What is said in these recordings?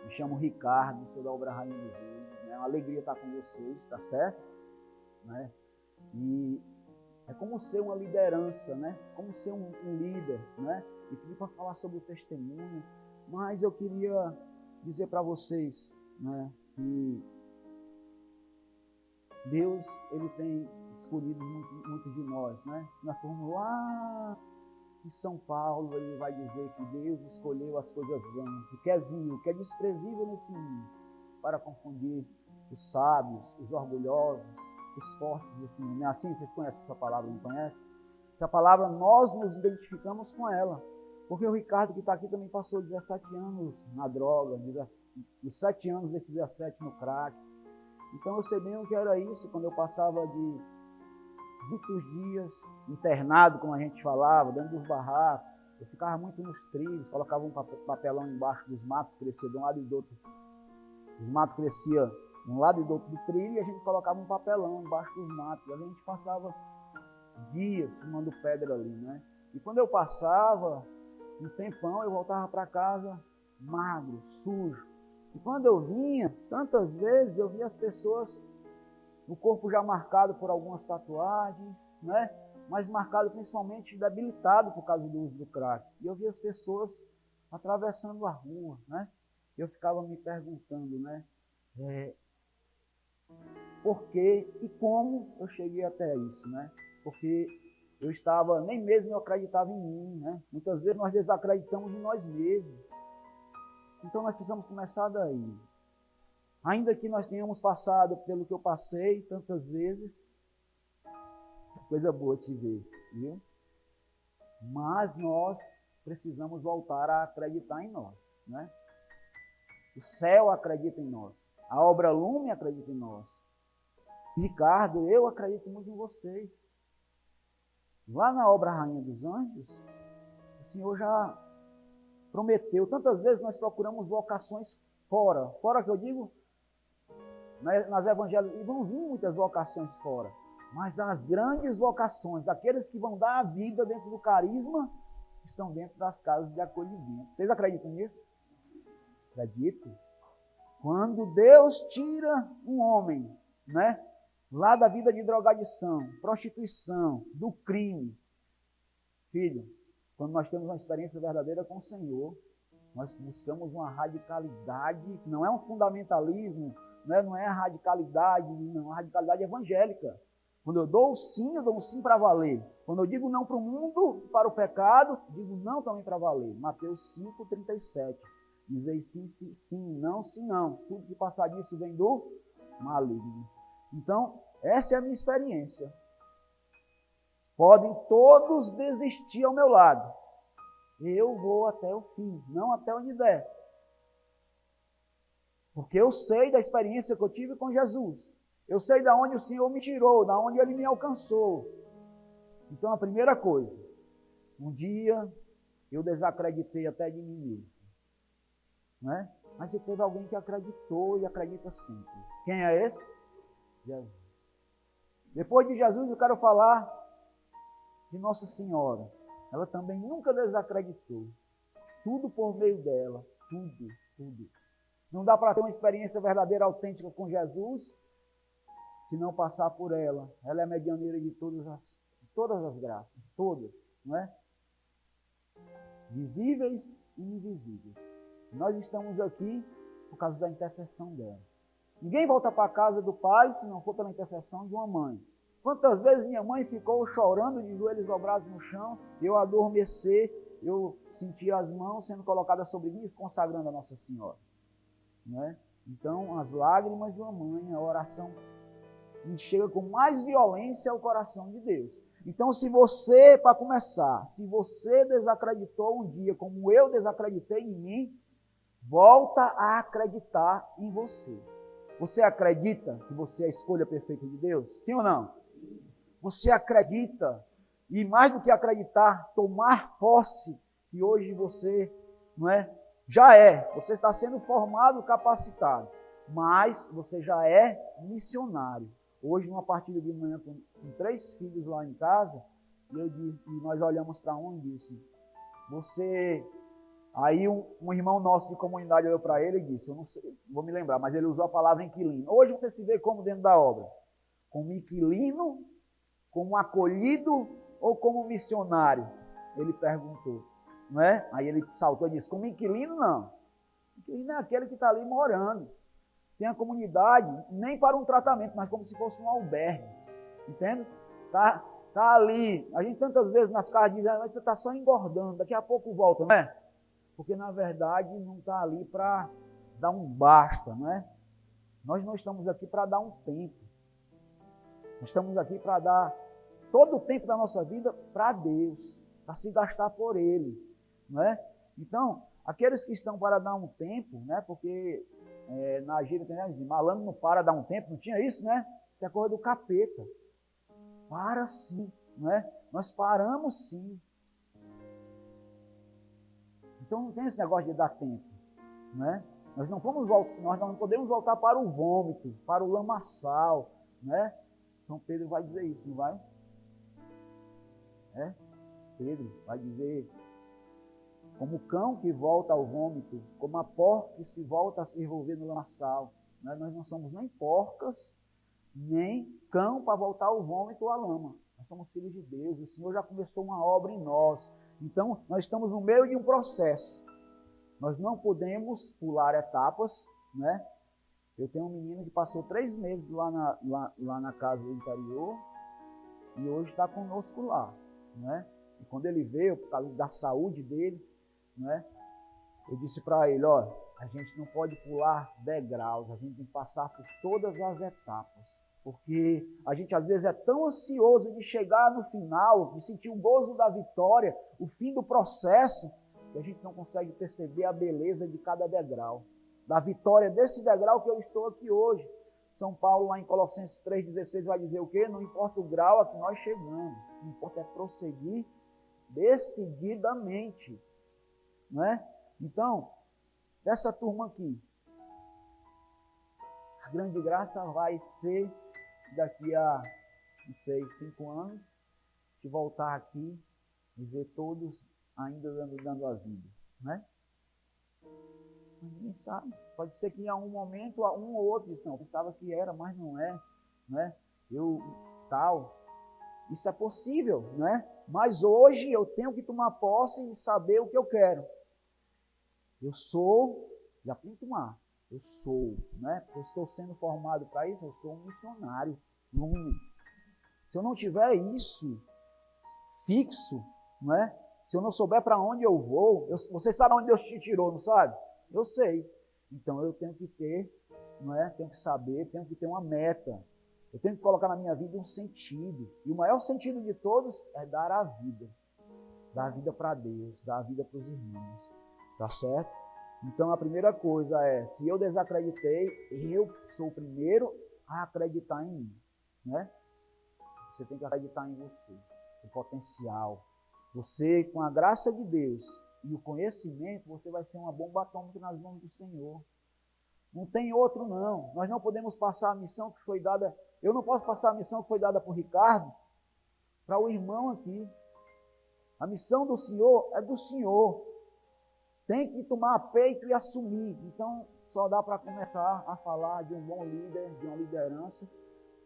Me chamo Ricardo, sou da Obra Rainha dos Reis. É uma alegria estar com vocês, tá certo? Né? E é como ser uma liderança, né? Como ser um líder, né? E pedi para falar sobre o testemunho, mas eu queria dizer para vocês, né, que Deus, ele tem escolhido muitos de nós, né? Se nós formos lá em São Paulo, ele vai dizer que Deus escolheu as coisas vãs, o que é vil, o que é desprezível nesse mundo, para confundir os sábios, os orgulhosos, os fortes desse mundo. Não é assim? Vocês conhecem essa palavra, não conhecem? Essa palavra, nós nos identificamos com ela. Porque o Ricardo, que está aqui, também passou 17 anos na droga, dos 7 anos, desses 17 no crack. Então eu sei bem o que era isso, quando eu passava de muitos dias internado, como a gente falava, dentro dos barracos. Eu ficava muito nos trilhos, colocava um papelão embaixo dos matos, crescia de um lado e do outro. Os matos cresciam de um lado e do outro do trilho e a gente colocava um papelão embaixo dos matos. E a gente passava dias fumando pedra ali, né? E quando eu passava, um tempão, eu voltava para casa magro, sujo. E quando eu vinha, tantas vezes eu via as pessoas, o corpo já marcado por algumas tatuagens, né? Mas marcado principalmente debilitado por causa do uso do crack. E eu via as pessoas atravessando a rua, né? Eu ficava me perguntando, né? Por que e como eu cheguei até isso, né? Porque eu estava, nem mesmo eu acreditava em mim, né? Muitas vezes nós desacreditamos em nós mesmos. Então nós precisamos começar daí. Ainda que nós tenhamos passado pelo que eu passei tantas vezes, coisa boa te ver, viu? Mas nós precisamos voltar a acreditar em nós, né? O céu acredita em nós. A obra Lume acredita em nós. Ricardo, eu acredito muito em vocês. Lá na obra Rainha dos Anjos, o Senhor já prometeu. Tantas vezes nós procuramos vocações fora. Fora que eu digo, nas evangelhas, e vão vir muitas vocações fora. Mas as grandes vocações, aqueles que vão dar a vida dentro do carisma, estão dentro das casas de acolhimento. Vocês acreditam nisso? Acredito. Quando Deus tira um homem, né, lá da vida de drogadição, prostituição, do crime, filho, quando nós temos uma experiência verdadeira com o Senhor, nós buscamos uma radicalidade, que não é um fundamentalismo, não é a radicalidade, não, a radicalidade evangélica. Quando eu dou um sim para valer. Quando eu digo não para o mundo, para o pecado, digo não também para valer. Mateus 5:37. Dizei sim, sim, sim, não, sim, não. Tudo que passar disso vem do maligno. Então, essa é a minha experiência. Podem todos desistir ao meu lado. Eu vou até o fim, não até onde der. Porque eu sei da experiência que eu tive com Jesus. Eu sei de onde o Senhor me tirou, de onde Ele me alcançou. Então, a primeira coisa, um dia eu desacreditei até de mim mesmo. Né? Mas se teve alguém que acreditou e acredita sempre. Quem é esse? Jesus. Depois de Jesus, eu quero falar de Nossa Senhora. Ela também nunca desacreditou. Tudo por meio dela. Tudo. Não dá para ter uma experiência verdadeira, autêntica com Jesus, se não passar por ela. Ela é a medianeira de todas as graças. Todas. Não é? Visíveis e invisíveis. Nós estamos aqui por causa da intercessão dela. Ninguém volta para a casa do pai se não for pela intercessão de uma mãe. Quantas vezes minha mãe ficou chorando de joelhos dobrados no chão, eu adormecer, eu sentia as mãos sendo colocadas sobre mim, consagrando a Nossa Senhora. Né? Então, as lágrimas de uma mãe, a oração que chega com mais violência ao coração de Deus. Então, se você, para começar, se você desacreditou um dia, como eu desacreditei em mim, volta a acreditar em você. Você acredita que você é a escolha perfeita de Deus? Sim ou não? Você acredita, e mais do que acreditar, tomar posse, que hoje você, você está sendo formado, capacitado, mas você já é missionário. Hoje, numa partida de manhã com 3 filhos lá em casa, e nós olhamos para um e disse, Aí um irmão nosso de comunidade olhou para ele e disse, eu não sei, não vou me lembrar, mas ele usou a palavra inquilino. Hoje você se vê como dentro da obra? Como inquilino, como acolhido ou como missionário? Ele perguntou, não é? Aí ele saltou e disse, como inquilino não. Inquilino é aquele que está ali morando. Tem a comunidade, nem para um tratamento, mas como se fosse um albergue. Entende? Tá ali. A gente tantas vezes nas casas diz, vai estar só engordando, daqui a pouco volta, não é? Porque na verdade não está ali para dar um basta, não é? Nós não estamos aqui para dar um tempo. Nós estamos aqui para dar todo o tempo da nossa vida para Deus, para se gastar por Ele, não é? Então, aqueles que estão para dar um tempo, né? Porque na gíria tem malandro não para dar um tempo, não tinha isso, né? Isso é coisa do capeta. Para sim, não é? Nós paramos sim. Então não tem esse negócio de dar tempo, né? Nós não podemos voltar para o vômito, para o lamaçal, né? São Pedro vai dizer isso, não vai? Pedro vai dizer, como o cão que volta ao vômito, como a porca que se volta a se envolver no lamaçal. Né? Nós não somos nem porcas, nem cão para voltar ao vômito ou à lama. Nós somos filhos de Deus, o Senhor já começou uma obra em nós. Então, nós estamos no meio de um processo. Nós não podemos pular etapas, né? Eu tenho um menino que passou 3 meses lá na casa do interior e hoje está conosco lá, né? E quando ele veio, por causa da saúde dele, né? Eu disse para ele, ó, a gente não pode pular degraus, a gente tem que passar por todas as etapas. Porque a gente às vezes é tão ansioso de chegar no final, de sentir o gozo da vitória, o fim do processo, que a gente não consegue perceber a beleza de cada degrau. Da vitória desse degrau que eu estou aqui hoje. São Paulo, lá em Colossenses 3,16, vai dizer o quê? Não importa o grau a que nós chegamos, o que importa é prosseguir decididamente. Não é? Então, dessa turma aqui, a grande graça vai ser daqui a, não sei, 5 anos, de voltar aqui e ver todos ainda dando a vida, né? Mas ninguém sabe. Pode ser que em algum momento um ou outro diz, não, eu pensava que era, mas não é, né? Isso é possível, né? Mas hoje eu tenho que tomar posse e saber o que eu quero. Eu sou, já tem que tomar. Eu sou, né? Eu estou sendo formado para isso, eu sou um missionário. Se eu não tiver isso fixo, não é? Se eu não souber para onde eu vou, você sabe onde Deus te tirou, não sabe? Eu sei. Então eu tenho que ter, não é? Tenho que saber, tenho que ter uma meta. Eu tenho que colocar na minha vida um sentido. E o maior sentido de todos é dar a vida. Dar a vida para Deus, dar a vida para os irmãos. Tá certo? Então a primeira coisa é, se eu desacreditei, eu sou o primeiro a acreditar em mim, né? Você tem que acreditar em você, no potencial. Você, com a graça de Deus e o conhecimento, você vai ser uma bomba atômica nas mãos do Senhor. Não tem outro não. Nós não podemos passar a missão que foi dada, eu não posso passar a missão que foi dada por Ricardo para o irmão aqui. A missão do Senhor é do Senhor. Tem que tomar peito e assumir. Então, só dá para começar a falar de um bom líder, de uma liderança,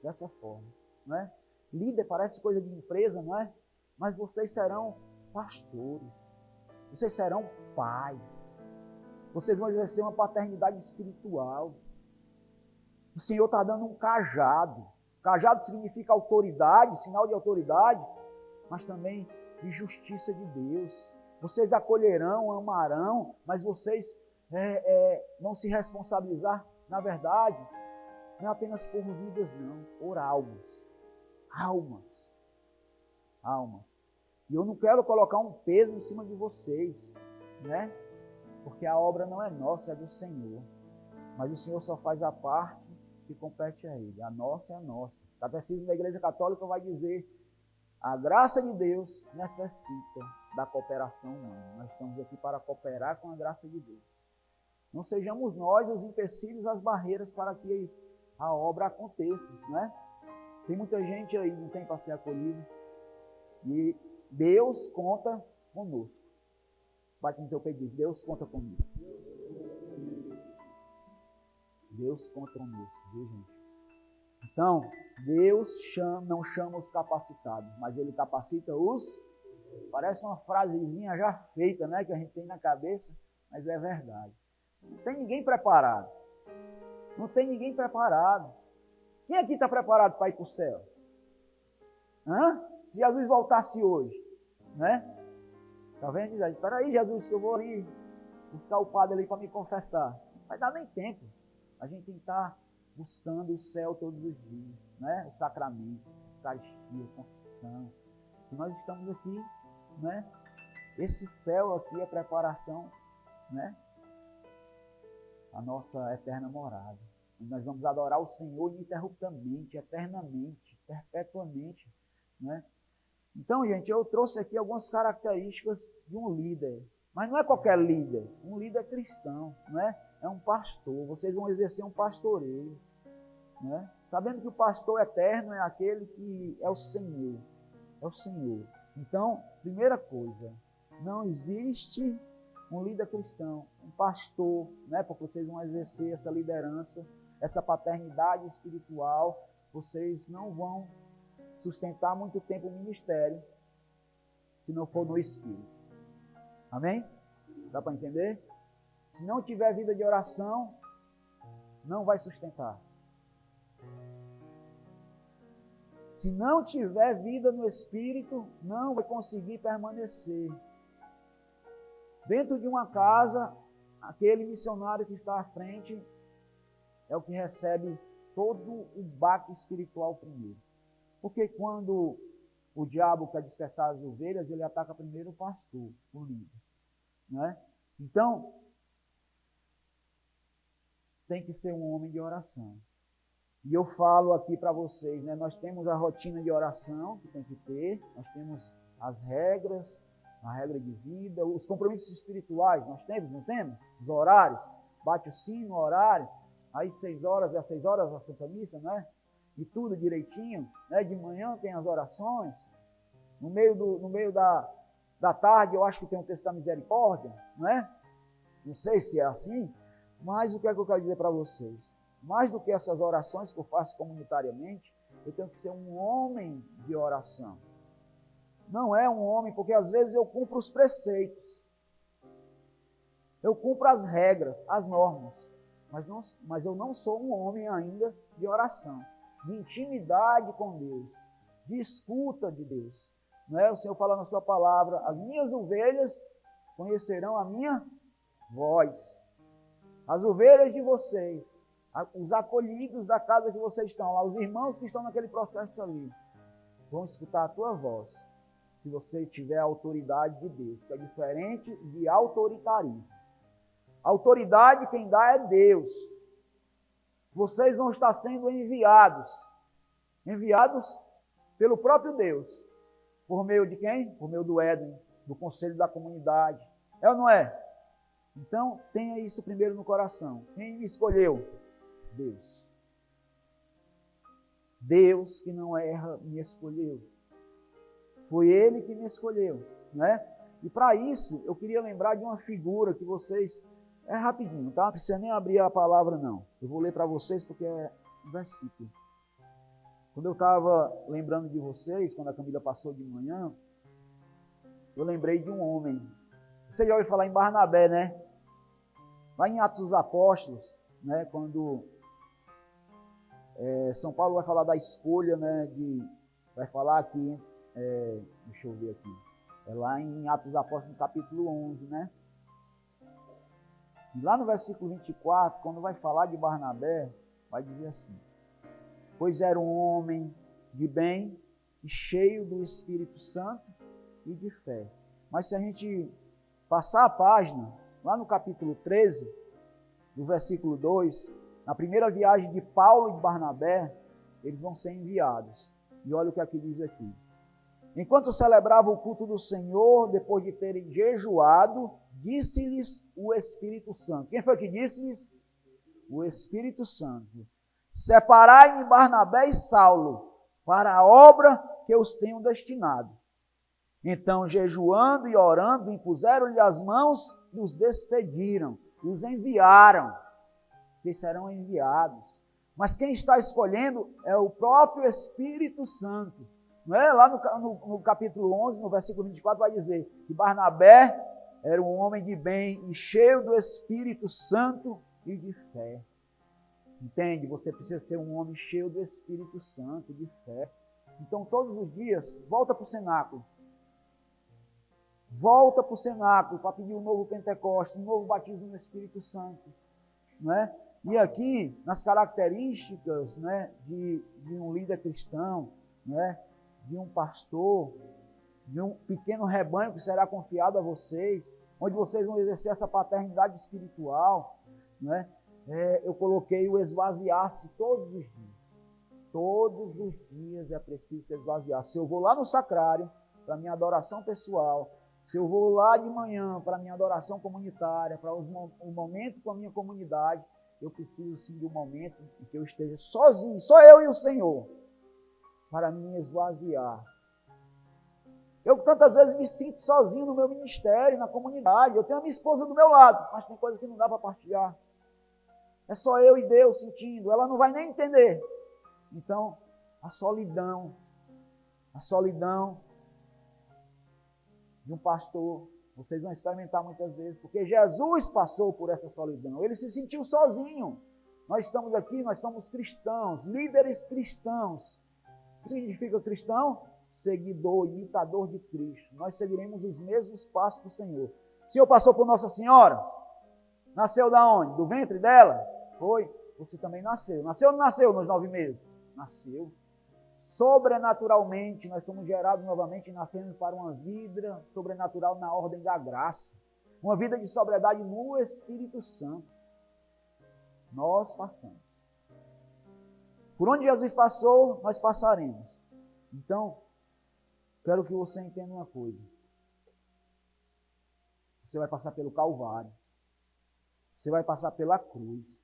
dessa forma. Não é? Líder parece coisa de empresa, não é? Mas vocês serão pastores. Vocês serão pais. Vocês vão exercer uma paternidade espiritual. O Senhor está dando um cajado. Cajado significa autoridade, sinal de autoridade, mas também de justiça de Deus. Vocês acolherão, amarão, mas vocês vão se responsabilizar, na verdade, não é apenas por vidas, não, por almas. Almas. E eu não quero colocar um peso em cima de vocês, né? Porque a obra não é nossa, é do Senhor. Mas o Senhor só faz a parte que compete a Ele. A nossa é a nossa. O Catecismo da Igreja Católica vai dizer: a graça de Deus necessita da cooperação humana. Nós estamos aqui para cooperar com a graça de Deus. Não sejamos nós os empecilhos, as barreiras para que a obra aconteça, né? Tem muita gente aí que não tem para ser acolhido. E Deus conta conosco. Bate no teu peito e diz, Deus conta comigo. Deus conta conosco, viu, gente? Então, Deus não chama os capacitados, mas Ele capacita os... Parece uma frasezinha já feita, né? Que a gente tem na cabeça, mas é verdade. Não tem ninguém preparado. Não tem ninguém preparado. Quem aqui está preparado para ir para o céu? Se Jesus voltasse hoje, né? Tá vendo? Diz aí, espera aí, Jesus, que eu vou ali buscar o padre ali para me confessar. Não vai dar nem tempo. A gente tem que estar buscando o céu todos os dias, né? Os sacramentos, Eucaristia, confissão. E nós estamos aqui, né? Esse céu aqui é preparação, né? A nossa eterna morada. E nós vamos adorar o Senhor ininterruptamente, eternamente, perpetuamente, né? Então, gente, eu trouxe aqui algumas características de um líder. Mas não é qualquer líder. Um líder cristão, né? É um pastor. Vocês vão exercer um pastoreio, né? Sabendo que o pastor eterno é aquele que é o Senhor. É o Senhor. Então, primeira coisa, não existe um líder cristão, um pastor, né? Porque vocês vão exercer essa liderança, essa paternidade espiritual. Vocês não vão sustentar muito tempo o ministério se não for no Espírito. Amém? Dá para entender? Se não tiver vida de oração, não vai sustentar. Se não tiver vida no Espírito, não vai conseguir permanecer. Dentro de uma casa, aquele missionário que está à frente é o que recebe todo o baque espiritual primeiro. Porque quando o diabo quer dispersar as ovelhas, ele ataca primeiro o pastor, o líder, né? Então, tem que ser um homem de oração. E eu falo aqui para vocês, né? Nós temos a rotina de oração que tem que ter, nós temos as regras, a regra de vida, os compromissos espirituais, nós temos, não temos? Os horários, bate o sino, o horário, aí 6 horas, é às 6 horas a Santa Missa, né? E tudo direitinho, né? De manhã tem as orações, no meio da tarde eu acho que tem um texto da misericórdia, né? Não sei se é assim, mas o que é que eu quero dizer para vocês? Mais do que essas orações que eu faço comunitariamente, eu tenho que ser um homem de oração. Não é um homem, porque às vezes eu cumpro os preceitos, eu cumpro as regras, as normas, mas eu não sou um homem ainda de oração, de intimidade com Deus, de escuta de Deus. Não é? O Senhor fala na sua palavra, as minhas ovelhas conhecerão a minha voz. As ovelhas de vocês, os acolhidos da casa que vocês estão lá, os irmãos que estão naquele processo ali, vão escutar a tua voz, se você tiver a autoridade de Deus, que é diferente de autoritarismo. Autoridade quem dá é Deus. Vocês vão estar sendo enviados pelo próprio Deus. Por meio de quem? Por meio do Éden, do conselho da comunidade. É ou não é? Então, tenha isso primeiro no coração. Quem me escolheu? Deus. Deus que não erra me escolheu. Foi Ele que me escolheu, né? E para isso, eu queria lembrar de uma figura que vocês... É rapidinho, tá? Não precisa nem abrir a palavra, não. Eu vou ler para vocês porque é um versículo. Quando eu estava lembrando de vocês, quando a Camila passou de manhã, eu lembrei de um homem. Você já ouviu falar em Barnabé, né? Lá em Atos dos Apóstolos, né? Quando São Paulo vai falar da escolha, né? Vai falar aqui, deixa eu ver aqui. É lá em Atos dos Apóstolos, no capítulo 11, né? E lá no versículo 24, quando vai falar de Barnabé, vai dizer assim: pois era um homem de bem e cheio do Espírito Santo e de fé. Mas se a gente passar a página, lá no capítulo 13, no versículo 2, na primeira viagem de Paulo e de Barnabé, eles vão ser enviados. E olha o que aqui diz aqui. Enquanto celebravam o culto do Senhor, depois de terem jejuado, disse-lhes o Espírito Santo. Quem foi que disse-lhes? O Espírito Santo. Separai-me Barnabé e Saulo para a obra que eu os tenho destinado. Então, jejuando e orando, impuseram-lhe as mãos e os despediram, e os enviaram. Vocês serão enviados. Mas quem está escolhendo é o próprio Espírito Santo. Não é? Lá no capítulo 11, no versículo 24, vai dizer que Barnabé era um homem de bem e cheio do Espírito Santo e de fé. Entende? Você precisa ser um homem cheio do Espírito Santo e de fé. Então, todos os dias, volta para o cenáculo. Volta para o cenáculo para pedir um novo Pentecostes, um novo batismo no Espírito Santo. Não é? E aqui, nas características, né, de um líder cristão, né, de um pastor, de um pequeno rebanho que será confiado a vocês, onde vocês vão exercer essa paternidade espiritual, né, eu coloquei o esvaziar-se todos os dias. Todos os dias é preciso se esvaziar. Se eu vou lá no sacrário, para minha adoração pessoal, se eu vou lá de manhã para minha adoração comunitária, para um momento com a minha comunidade, eu preciso sim de um momento em que eu esteja sozinho, só eu e o Senhor, para me esvaziar. Eu tantas vezes me sinto sozinho no meu ministério, na comunidade. Eu tenho a minha esposa do meu lado, mas tem coisa que não dá para partilhar. É só eu e Deus sentindo, ela não vai nem entender. Então, a solidão de um pastor, vocês vão experimentar muitas vezes, porque Jesus passou por essa solidão, ele se sentiu sozinho. Nós estamos aqui, nós somos cristãos, líderes cristãos. O que significa cristão? Seguidor, imitador de Cristo. Nós seguiremos os mesmos passos do Senhor. O Senhor passou por Nossa Senhora? Nasceu da onde? Do ventre dela? Foi. Você também nasceu. Nasceu ou não nasceu nos 9 meses? Nasceu. Sobrenaturalmente, nós somos gerados novamente e nascemos para uma vida sobrenatural na ordem da graça. Uma vida de sobriedade no Espírito Santo. Nós passamos. Por onde Jesus passou, nós passaremos. Então, quero que você entenda uma coisa. Você vai passar pelo Calvário. Você vai passar pela cruz.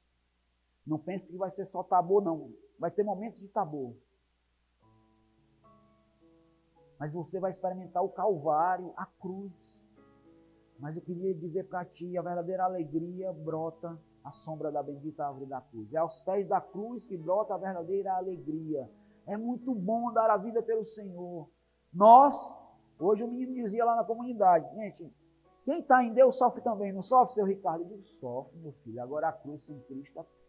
Não pense que vai ser só tabor, não. Vai ter momentos de tabor. Mas você vai experimentar o Calvário, a cruz. Mas eu queria dizer para ti, a verdadeira alegria brota à sombra da bendita árvore da cruz. É aos pés da cruz que brota a verdadeira alegria. É muito bom dar a vida pelo Senhor. Nós, hoje o menino dizia lá na comunidade, gente, quem está em Deus sofre também, não sofre, seu Ricardo? Eu digo, sofre, meu filho. Agora a cruz sem Cristo é triste.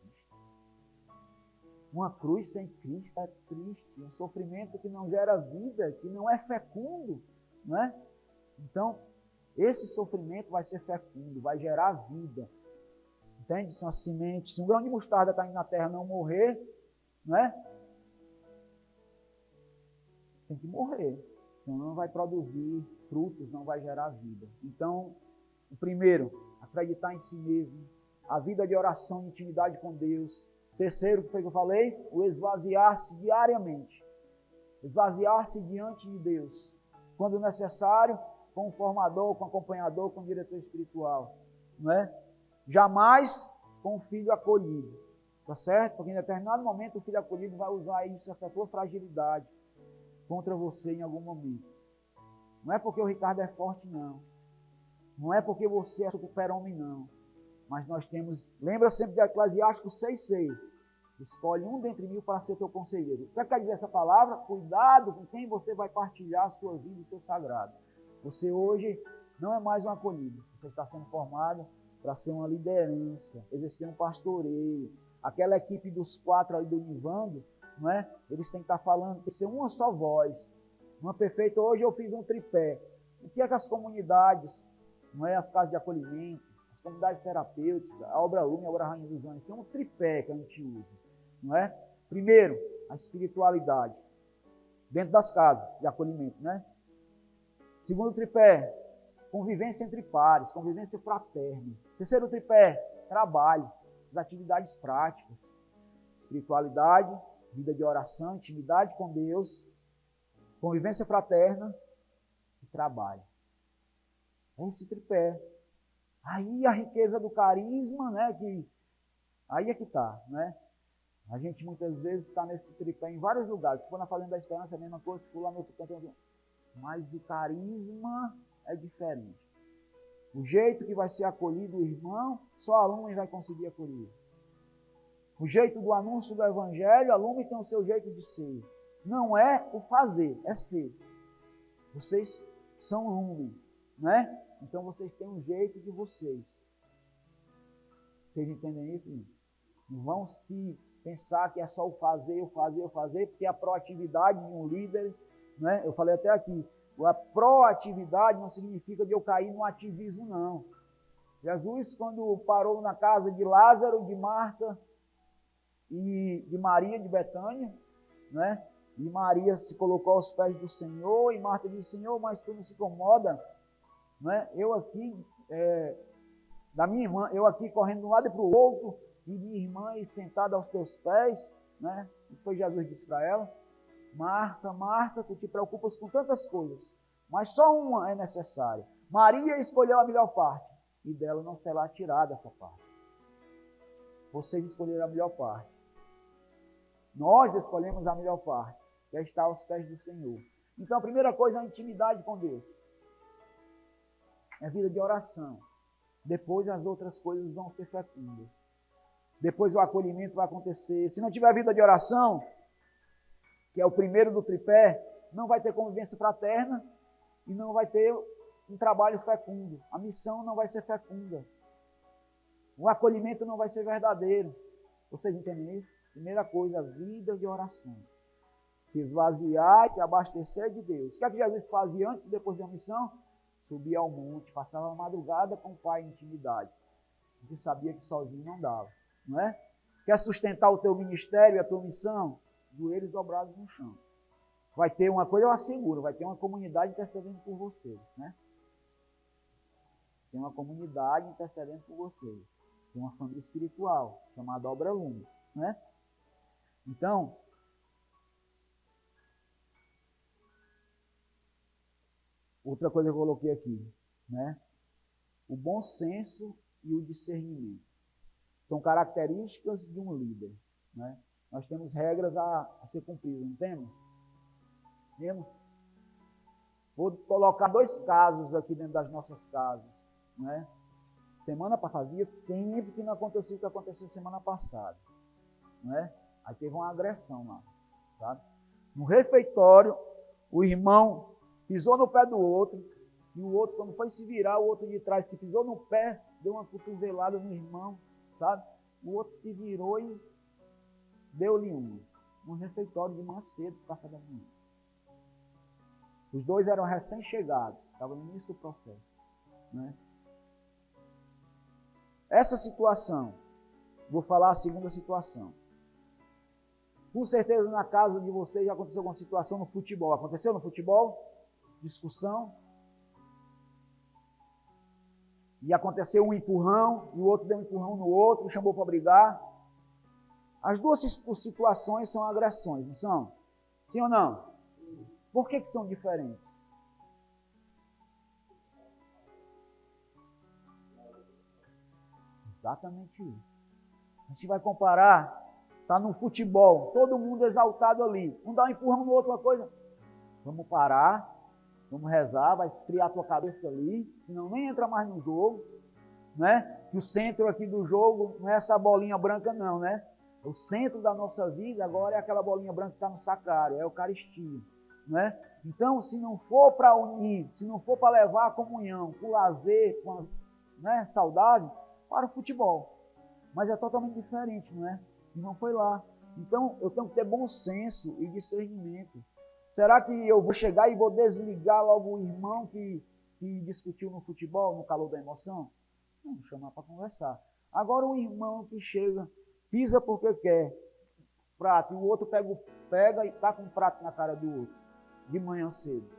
Uma cruz sem Cristo é triste. Um sofrimento que não gera vida, que não é fecundo, não é? Então, esse sofrimento vai ser fecundo, vai gerar vida. Entende? Se uma semente, se um grão de mostarda está indo na terra não morrer, não é? Tem que morrer. Senão não vai produzir frutos, não vai gerar vida. Então, o primeiro, acreditar em si mesmo. A vida de oração, de intimidade com Deus. Terceiro, o que foi que eu falei? O esvaziar-se diariamente. Esvaziar-se diante de Deus. Quando necessário, com um formador, com um acompanhador, com um diretor espiritual. Não é? Jamais com um filho acolhido. Tá certo? Porque em determinado momento o filho acolhido vai usar isso, essa tua fragilidade contra você em algum momento. Não é porque o Ricardo é forte, não. Não é porque você é super-homem, não. Mas nós temos, lembra sempre de Eclesiastes 6,6. Escolhe um dentre 1000 para ser teu conselheiro. O que quer dizer essa palavra? Cuidado com quem você vai partilhar a sua vida e o seu sagrado. Você hoje não é mais um acolhido. Você está sendo formado para ser uma liderança, exercer um pastoreio. Aquela equipe dos 4 aí do Nivando, não é? Eles têm que estar falando, tem que ser uma só voz. Uma perfeita. Hoje eu fiz um tripé. O que é que as comunidades, não é? As casas de acolhimento, as comunidades terapêuticas, a Obra Lume, a Obra Rainha dos Anjos, tem um tripé que a gente usa, não é? Primeiro, a espiritualidade, dentro das casas de acolhimento, né? Segundo tripé, convivência entre pares, convivência fraterna. Terceiro tripé, trabalho, as atividades práticas, espiritualidade, vida de oração, intimidade com Deus, convivência fraterna e trabalho. É esse tripé. Aí a riqueza do carisma, né? Aí é que está, né? A gente muitas vezes está nesse tripé em vários lugares. Se for na Fazenda da Esperança, é a mesma coisa. Se for lá no outro canto, mas o carisma é diferente. O jeito que vai ser acolhido o irmão, só a Lumen vai conseguir acolher. O jeito do anúncio do evangelho, a Lumen tem o seu jeito de ser. Não é o fazer, é ser. Vocês são Lumen, né? Então vocês têm um jeito de vocês. Vocês entendem isso? Não vão se pensar que é só o fazer, porque a proatividade de um líder, né? Eu falei até aqui, a proatividade não significa de eu cair no ativismo, não. Jesus, quando parou na casa de Lázaro, de Marta e de Maria de Betânia, né? E Maria se colocou aos pés do Senhor, e Marta disse, Senhor, mas tu não se incomoda, né? Eu aqui, da minha irmã, eu aqui correndo de um lado e para o outro, e minha irmã aí sentada aos teus pés, né? E foi Jesus disse para ela, Marta, Marta, tu te preocupas com tantas coisas, mas só uma é necessária. Maria escolheu a melhor parte, e dela não será tirada essa parte. Vocês escolheram a melhor parte. Nós escolhemos a melhor parte, que é estar aos pés do Senhor. Então a primeira coisa é a intimidade com Deus. É a vida de oração. Depois as outras coisas vão ser fecundas. Depois o acolhimento vai acontecer. Se não tiver vida de oração, que é o primeiro do tripé, não vai ter convivência fraterna e não vai ter um trabalho fecundo. A missão não vai ser fecunda. O acolhimento não vai ser verdadeiro. Vocês entendem isso? Primeira coisa, vida de oração. Se esvaziar e se abastecer de Deus. O que é que Jesus fazia antes e depois da missão? Subia ao monte, passava a madrugada com o Pai em intimidade. Porque sabia que sozinho não dava. Não é? Quer sustentar o teu ministério e a tua missão? Joelhos dobrados no chão. Vai ter uma coisa, eu asseguro, vai ter uma comunidade intercedendo por vocês, né? Tem uma comunidade intercedendo por vocês. Tem uma família espiritual, chamada Obra Lumen, né? Então, outra coisa que eu coloquei aqui, né? O bom senso e o discernimento. São características de um líder, né? Nós temos regras a ser cumpridas, não temos? Temos? Vou colocar 2 casos aqui dentro das nossas casas, né? Semana passada, fazia tempo que não acontecia o que aconteceu semana passada, né? Aí teve uma agressão lá, sabe? No refeitório, o irmão pisou no pé do outro, e o outro, quando foi se virar, o outro de trás que pisou no pé, deu uma cotovelada no irmão, sabe? O outro se virou e deu-lhe uma. No refeitório de manhã cedo, café da manhã. Os 2 eram recém-chegados, estavam no início do processo, né? Essa situação, vou falar a segunda situação. Com certeza na casa de vocês já aconteceu alguma situação no futebol. Aconteceu no futebol? Discussão. E aconteceu um empurrão, e o outro deu um empurrão no outro, chamou para brigar. As 2 situações são agressões, não são? Sim ou não? Por que são diferentes? Exatamente isso. A gente vai comparar, está no futebol, todo mundo exaltado ali. Um dá um empurrão no outro, uma coisa. Vamos parar, vamos rezar, vai esfriar a tua cabeça ali, senão nem entra mais no jogo, né? Que o centro aqui do jogo não é essa bolinha branca não, né? O centro da nossa vida agora é aquela bolinha branca que está no sacrário, é a Eucaristia, né? Então, se não for para unir, se não for para levar a comunhão, para o lazer, né, saudável, para o futebol. Mas é totalmente diferente, não é? E não foi lá. Então, eu tenho que ter bom senso e discernimento. Será que eu vou chegar e vou desligar logo o irmão que discutiu no futebol, no calor da emoção? Não, vou chamar para conversar. Agora o irmão que chega, pisa porque quer prato, e o outro pega e está com um prato na cara do outro, de manhã cedo,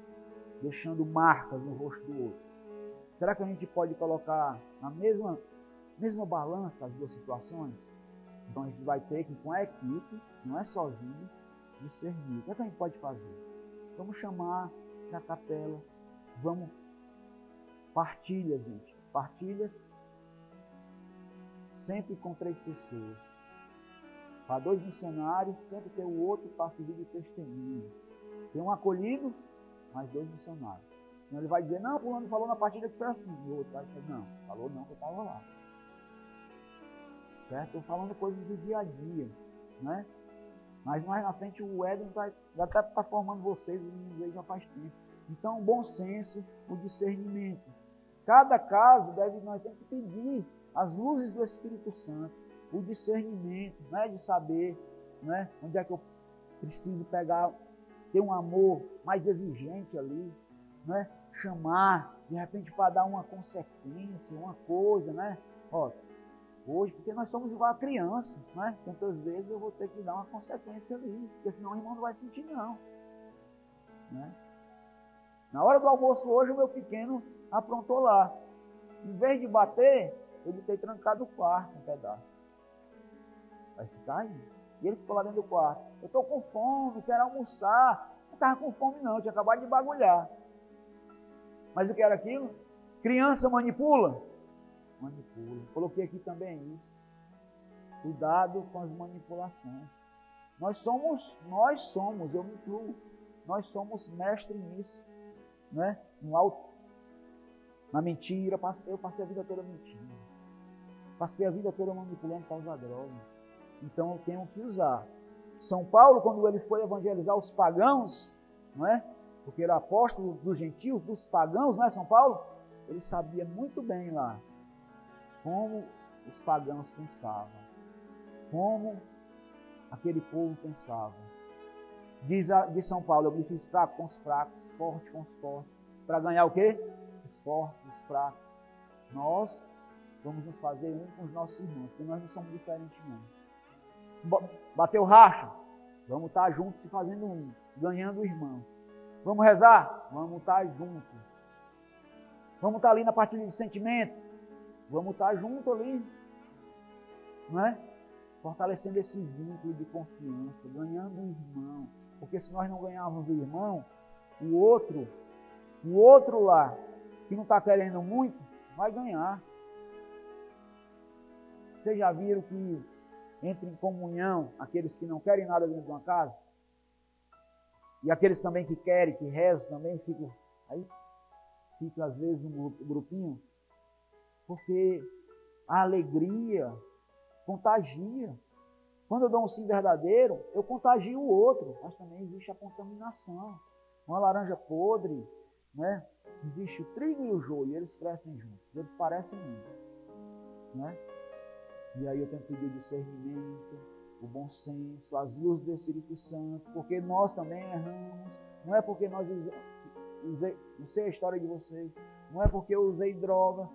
deixando marcas no rosto do outro. Será que a gente pode colocar na mesma balança as 2 situações? Então a gente vai ter que, com a equipe, não é sozinho, discernir. O que é que a gente pode fazer? Vamos chamar na capela, vamos partilhas, gente. Partilhas sempre com 3 pessoas. Para 2 missionários, sempre ter o outro para servir de testemunho. Tem um acolhido mais 2 missionários. Então ele vai dizer, não, fulano falou na partida que foi assim. E o outro vai dizer, não, falou não, que eu estava lá. Certo? Estou falando coisas do dia a dia, né? Mas mais na frente o Edson já está formando vocês, os meninos aí já faz tempo. Então, o bom senso, o discernimento. Cada caso, nós temos que pedir as luzes do Espírito Santo, o discernimento, né, de saber, né, onde é que eu preciso pegar, ter um amor mais exigente ali, né, chamar, de repente, para dar uma consequência, uma coisa, né? Ó, hoje, porque nós somos igual a criança, né? Tantas vezes eu vou ter que dar uma consequência ali, porque senão o irmão não vai sentir, não. Né? Na hora do almoço hoje, o meu pequeno aprontou lá. Em vez de bater, eu botei trancado o quarto um pedaço. Vai ficar aí. E ele ficou lá dentro do quarto. Eu estou com fome, quero almoçar. Não estava com fome, não, eu tinha acabado de bagulhar. Mas o que era aquilo? Criança manipula? Manipula. Coloquei aqui também isso. Cuidado com as manipulações. Nós somos, eu me incluo, nós somos mestres nisso, né? Na mentira, eu passei a vida toda mentindo. Passei a vida toda manipulando para usar droga. Então eu tenho que usar. São Paulo, quando ele foi evangelizar os pagãos, não é? Porque era apóstolo dos gentios, dos pagãos, não é São Paulo? Ele sabia muito bem lá como os pagãos pensavam, como aquele povo pensava. Diz São Paulo, eu me fiz fraco com os fracos, forte com os fortes, para ganhar o quê? Os fortes, os fracos. Nós vamos nos fazer um com os nossos irmãos, porque nós não somos diferentes não. Bateu racha? Vamos estar juntos se fazendo um, ganhando o irmão. Vamos rezar? Vamos estar juntos. Vamos estar ali na partilha de sentimento? Vamos estar juntos ali, não é? Fortalecendo esse vínculo de confiança, ganhando o irmão. Porque se nós não ganharmos o irmão, o outro lá, que não está querendo muito, vai ganhar. Vocês já viram que entra em comunhão aqueles que não querem nada dentro de uma casa? E aqueles também que querem, que rezam também, ficam às vezes um grupinho, porque a alegria contagia. Quando eu dou um sim verdadeiro, eu contagio o outro, mas também existe a contaminação. Uma laranja podre, né? Existe o trigo e o joio, eles crescem juntos, eles parecem um, né? E aí eu tenho que pedir o discernimento, o bom senso, as luzes do Espírito Santo, porque nós também erramos. Não é porque nós não sei a história de vocês, não é porque eu usei droga,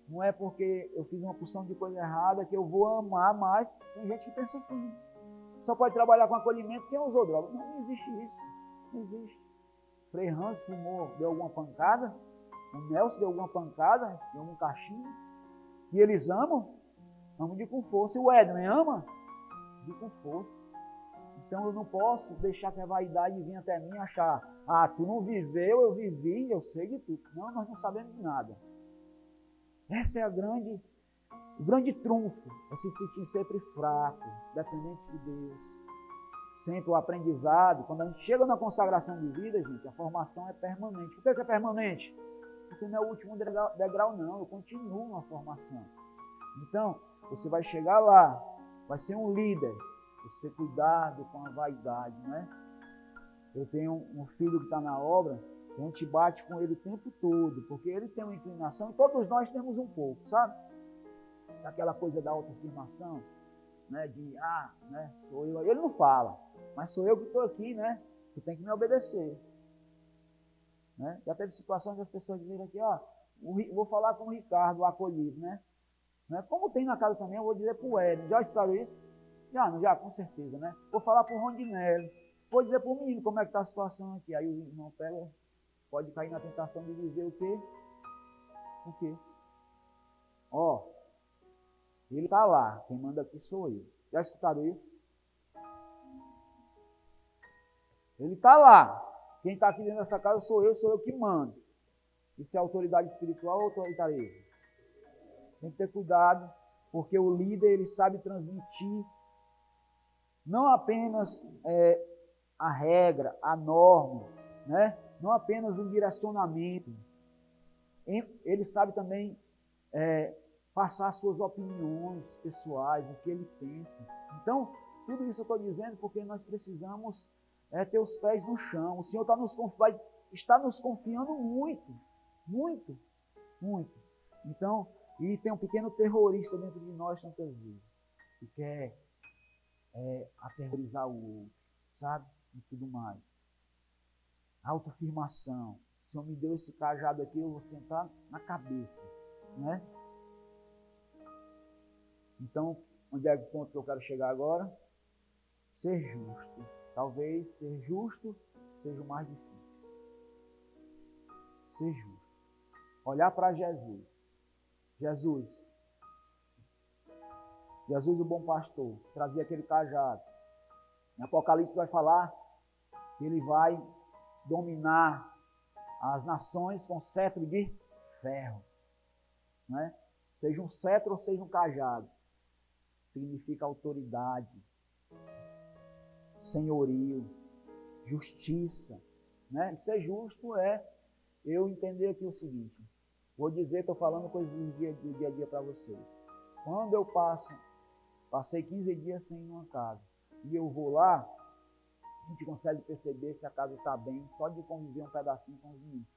não é porque eu fiz uma porção de coisa errada que eu vou amar mais. Tem gente que pensa assim, só pode trabalhar com acolhimento quem usou droga. Não existe isso, não existe. Frei Hans fumou, deu alguma pancada, o Nelson deu alguma pancada, deu algum cachimbo, e eles amam de com força. E o Edwin ama de com força. Então eu não posso deixar que a vaidade venha até mim e achar, tu não viveu, eu vivi, eu sei de tudo. Não, nós não sabemos de nada. Esse é o grande trunfo, é se sentir sempre fraco, dependente de Deus. Sempre o aprendizado, quando a gente chega na consagração de vida, gente, a formação é permanente. Por que é permanente? Porque não é o último degrau, não, eu continuo na formação. Então, você vai chegar lá, vai ser um líder, você cuidado com a vaidade, né? Eu tenho um filho que está na obra, a gente bate com ele o tempo todo, porque ele tem uma inclinação, e todos nós temos um pouco, sabe? Aquela coisa da autoafirmação, né? De, né? Sou eu. Ele não fala, mas sou eu que estou aqui, né? Tu tem que me obedecer. Né? Já teve situações das pessoas dizerem aqui, vou falar com o Ricardo, o acolhido, né? Como tem na casa também, eu vou dizer para o Hélio, já espero isso? Já, com certeza, né? Vou falar para o Rondinelli, vou dizer para o menino como é que está a situação aqui. Aí o irmão pode cair na tentação de dizer o quê? O quê? Ele está lá, quem manda aqui sou eu. Já escutaram isso? Ele está lá, quem está aqui dentro dessa casa sou eu que mando. Isso é autoridade espiritual ou autoritarismo? Tem que ter cuidado, porque o líder ele sabe transmitir não apenas a regra, a norma, né? Não apenas um direcionamento. Ele sabe também passar suas opiniões pessoais, o que ele pensa. Então, tudo isso eu estou dizendo porque nós precisamos ter os pés no chão. O Senhor está nos confiando muito, muito, muito. Então, e tem um pequeno terrorista dentro de nós tantas vezes, que quer aterrorizar o outro, sabe? E tudo mais. Autoafirmação. O Senhor me deu esse cajado aqui, eu vou sentar na cabeça, né? Então, onde é o ponto que eu quero chegar agora? Ser justo. Talvez ser justo seja o mais difícil. Ser justo. Olhar para Jesus. Jesus, o bom pastor, trazia aquele cajado. Em Apocalipse vai falar que ele vai dominar as nações com cetro de ferro, né? Seja um cetro ou seja um cajado, significa autoridade, senhorio, justiça, né? E ser justo é eu entender aqui o seguinte, vou dizer, estou falando coisas do dia a dia para vocês. Quando eu passei 15 dias sem ir numa casa, e eu vou lá, a gente consegue perceber se a casa está bem, só de conviver um pedacinho com os meninos.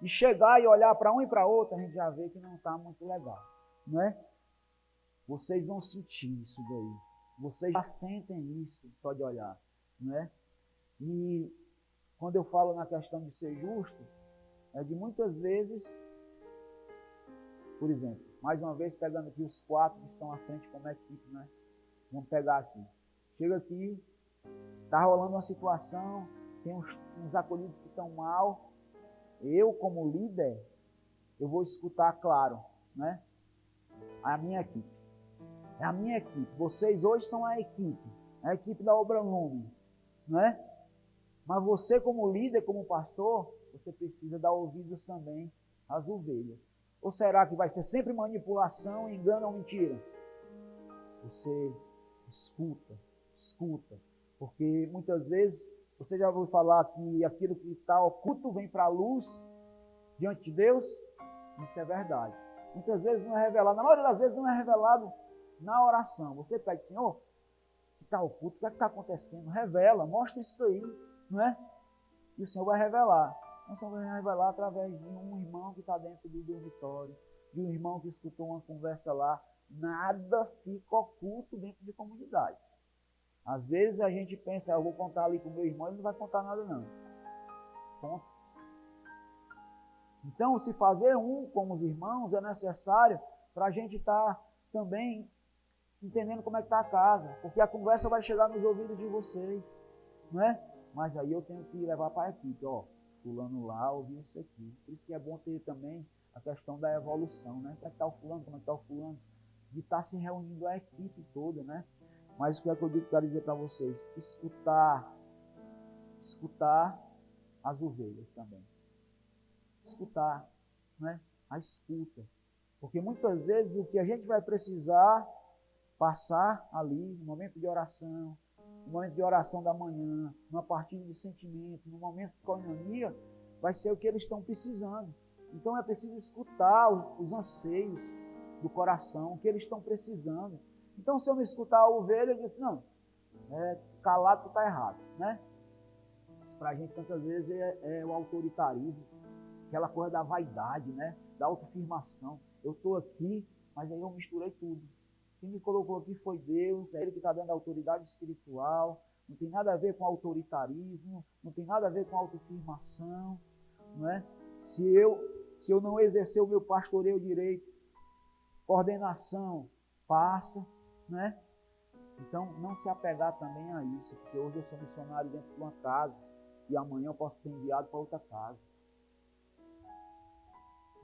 E chegar e olhar para um e para outro, a gente já vê que não está muito legal, né? Vocês vão sentir isso daí. Vocês já sentem isso só de olhar, né? E quando eu falo na questão de ser justo, é de muitas vezes, por exemplo, mais uma vez pegando aqui os 4 que estão à frente como equipe, né? Vamos pegar aqui. Chega aqui, está rolando uma situação, tem uns acolhidos que estão mal. Eu, como líder, eu vou escutar, claro, né? A minha equipe. É a minha equipe. Vocês hoje são a equipe da Obra Lume, né? Mas você, como líder, como pastor, você precisa dar ouvidos também às ovelhas. Ou será que vai ser sempre manipulação, engano ou mentira? Você escuta. Porque muitas vezes você já ouviu falar que aquilo que está oculto vem para a luz diante de Deus. Isso é verdade. Muitas vezes não é revelado, na maioria das vezes não é revelado na oração. Você pede, Senhor, que está oculto, o que está acontecendo? Revela, mostra isso aí, não é? E o Senhor vai revelar. O Senhor vai revelar através de um irmão que está dentro do dormitório, de um irmão que escutou uma conversa lá. Nada fica oculto dentro de comunidade. Às vezes a gente pensa, eu vou contar ali com o meu irmão, ele não vai contar nada não. Ponto. Então, se fazer com os irmãos é necessário para a gente estar também entendendo como é que está a casa, porque a conversa vai chegar nos ouvidos de vocês, não é? Mas aí eu tenho que levar para a equipe, ó, fulano lá ouviu isso aqui. Por isso que é bom ter também a questão da evolução, né? Como é que está o fulano, como é que está o fulano? De estar se reunindo a equipe toda, né? Mas o que é que eu quero dizer para vocês? Escutar as ovelhas também. Escutar, né? A escuta. Porque muitas vezes o que a gente vai precisar passar ali, no momento de oração, no momento de oração da manhã, numa partilha de sentimento, no momento de coinonia, vai ser o que eles estão precisando. Então é preciso escutar os anseios do coração, o que eles estão precisando. Então, se eu não escutar a ovelha, eu disse, não, calado tu está errado, né? Mas para a gente, tantas vezes, é o autoritarismo, aquela coisa da vaidade, né? Da autoafirmação. Eu estou aqui, mas aí eu misturei tudo. Quem me colocou aqui foi Deus, é Ele que está dando a autoridade espiritual, não tem nada a ver com autoritarismo, não tem nada a ver com autoafirmação, não é? Se eu não exercer o meu pastoreio direito, coordenação passa, né? Então, não se apegar também a isso, porque hoje eu sou missionário dentro de uma casa e amanhã eu posso ser enviado para outra casa.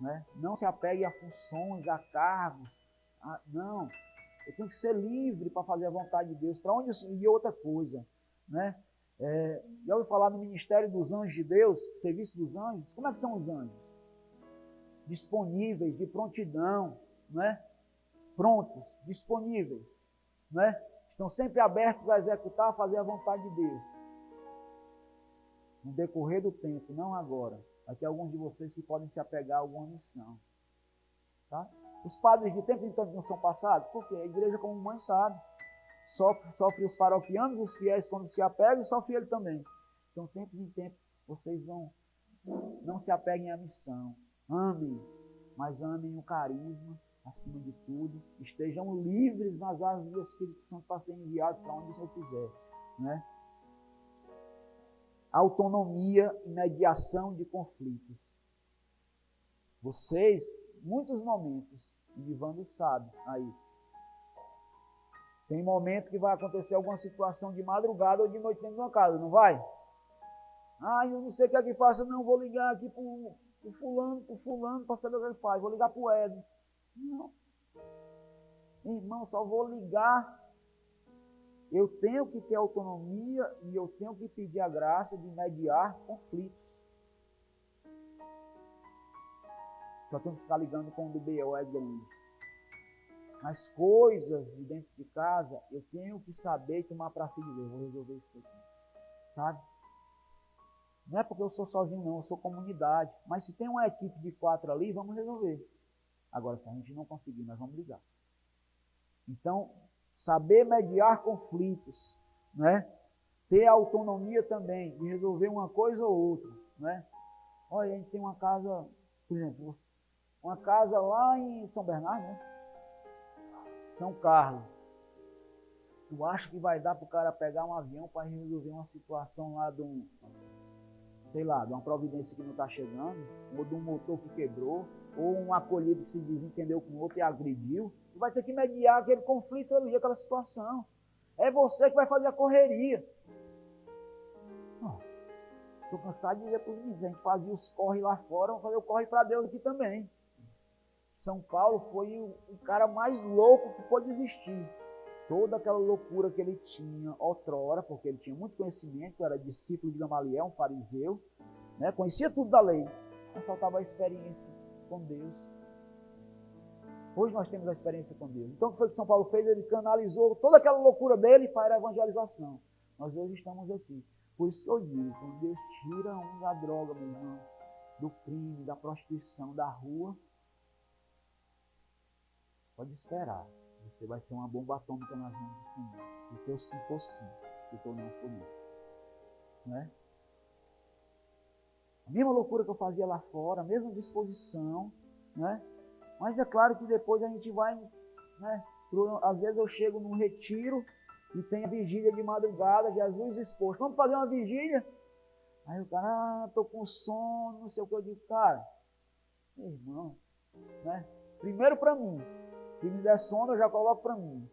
Né? Não se apegue a funções, a cargos. Não, eu tenho que ser livre para fazer a vontade de Deus. Para onde eu ir outra coisa, né? Já ouviu falar no ministério dos anjos de Deus, serviço dos anjos? Como é que são os anjos? Disponíveis, de prontidão, né? Prontos, disponíveis, né? Estão sempre abertos a executar, a fazer a vontade de Deus. no decorrer do tempo, não agora, vai ter alguns de vocês que podem se apegar a alguma missão. Tá? Os padres de tempo em tempo não são passados, porque a igreja, como mãe, sabe. Sofre os paroquianos, os fiéis quando se apegam, e sofre ele também. Então, tempos em tempos, vocês não se apeguem à missão. Amem, mas amem o carisma, acima de tudo. Estejam livres nas asas do Espírito Santo para serem enviados para onde o Senhor quiser. Né? Autonomia e mediação de conflitos. Vocês, muitos momentos, e Ivandro sabe aí, tem momento que vai acontecer alguma situação de madrugada ou de noite dentro de uma casa, não vai? Eu não sei o que é que passa, não, vou ligar aqui pro fulano, para saber o que ele faz, vou ligar pro Ed. Não. Irmão, só vou ligar. Eu tenho que ter autonomia e eu tenho que pedir a graça de mediar conflitos. Só tenho que ficar ligando quando o BO é grande. As coisas de dentro de casa, eu tenho que saber tomar para si dizer, vou resolver isso aqui. Sabe? Não é porque eu sou sozinho não, eu sou comunidade. Mas se tem uma equipe de 4 ali, vamos resolver. Agora, se a gente não conseguir, nós vamos ligar. Então, saber mediar conflitos, né? Ter autonomia também de resolver uma coisa ou outra, né? Olha, a gente tem uma casa, por exemplo, uma casa lá em São Bernardo, né? São Carlos. Tu acha que vai dar para o cara pegar um avião para resolver uma situação lá de de uma providência que não está chegando, ou de um motor que quebrou, ou um acolhido que se desentendeu com o outro e agrediu? Tu vai ter que mediar aquele conflito ali, aquela situação. É você que vai fazer a correria. Estou cansado de dizer para os meninos, a gente fazia os corre lá fora, vamos fazer o corre para Deus aqui também. São Paulo foi o cara mais louco que pôde existir. Toda aquela loucura que ele tinha outrora, porque ele tinha muito conhecimento, era discípulo de Gamaliel, um fariseu, né? Conhecia tudo da lei, mas faltava a experiência com Deus. Hoje nós temos a experiência com Deus. Então o que foi que São Paulo fez? Ele canalizou toda aquela loucura dele para a evangelização. Nós hoje estamos aqui. Por isso que eu digo, quando Deus tira um da droga, meu irmão, do crime, da prostituição, da rua, pode esperar. Você vai ser uma bomba atômica nas mãos do Senhor. O teu sim for sim, o teu não for não. Né? A mesma loucura que eu fazia lá fora, a mesma disposição, né? Mas é claro que depois a gente vai, né? Às vezes eu chego num retiro e tem a vigília de madrugada, Jesus exposto. Vamos fazer uma vigília? Aí o cara, estou com sono, não sei o que. Eu digo, cara, meu irmão, né? Primeiro para mim. Se me der sono, eu já coloco para mim.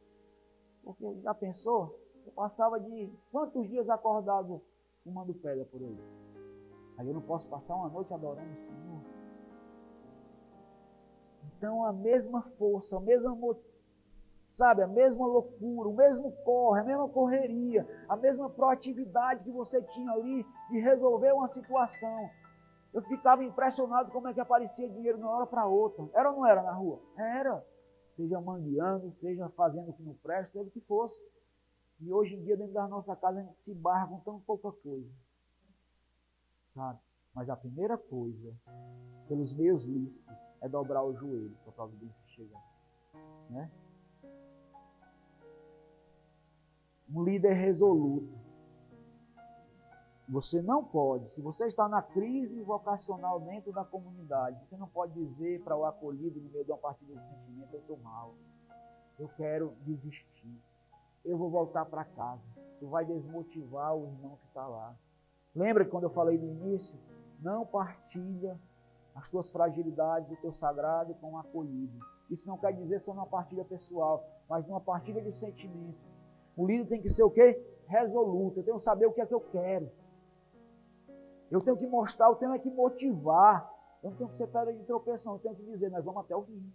Porque já pensou? Eu passava de quantos dias acordado fumando pedra por aí? Aí eu não posso passar uma noite adorando o Senhor. Então a mesma força, a mesma loucura, o mesmo corre, a mesma correria, a mesma proatividade que você tinha ali de resolver uma situação. Eu ficava impressionado como é que aparecia dinheiro de uma hora para outra. Era ou não era na rua? Era. Seja mangueando, seja fazendo o que não presta, seja o que fosse. E hoje em dia, dentro da nossa casa, a gente se barra com tão pouca coisa. Sabe? Mas a primeira coisa, pelos meios lícitos, é dobrar os joelhos para a providência chegar. Né? Um líder resoluto. Você não pode, se você está na crise vocacional dentro da comunidade, você não pode dizer para o acolhido no meio de uma partida de sentimento, eu estou mal, eu quero desistir, eu vou voltar para casa. Tu vai desmotivar o irmão que está lá. Lembra que quando eu falei no início, não partilha as tuas fragilidades, o teu sagrado com o acolhido. Isso não quer dizer só numa partilha pessoal, mas numa partilha de sentimento. O líder tem que ser o quê? Resoluto. Eu tenho que saber o que é que eu quero. Eu tenho que mostrar, eu tenho que motivar. Eu não tenho que ser pedra de tropeço, não. Eu tenho que dizer, nós vamos até o fim.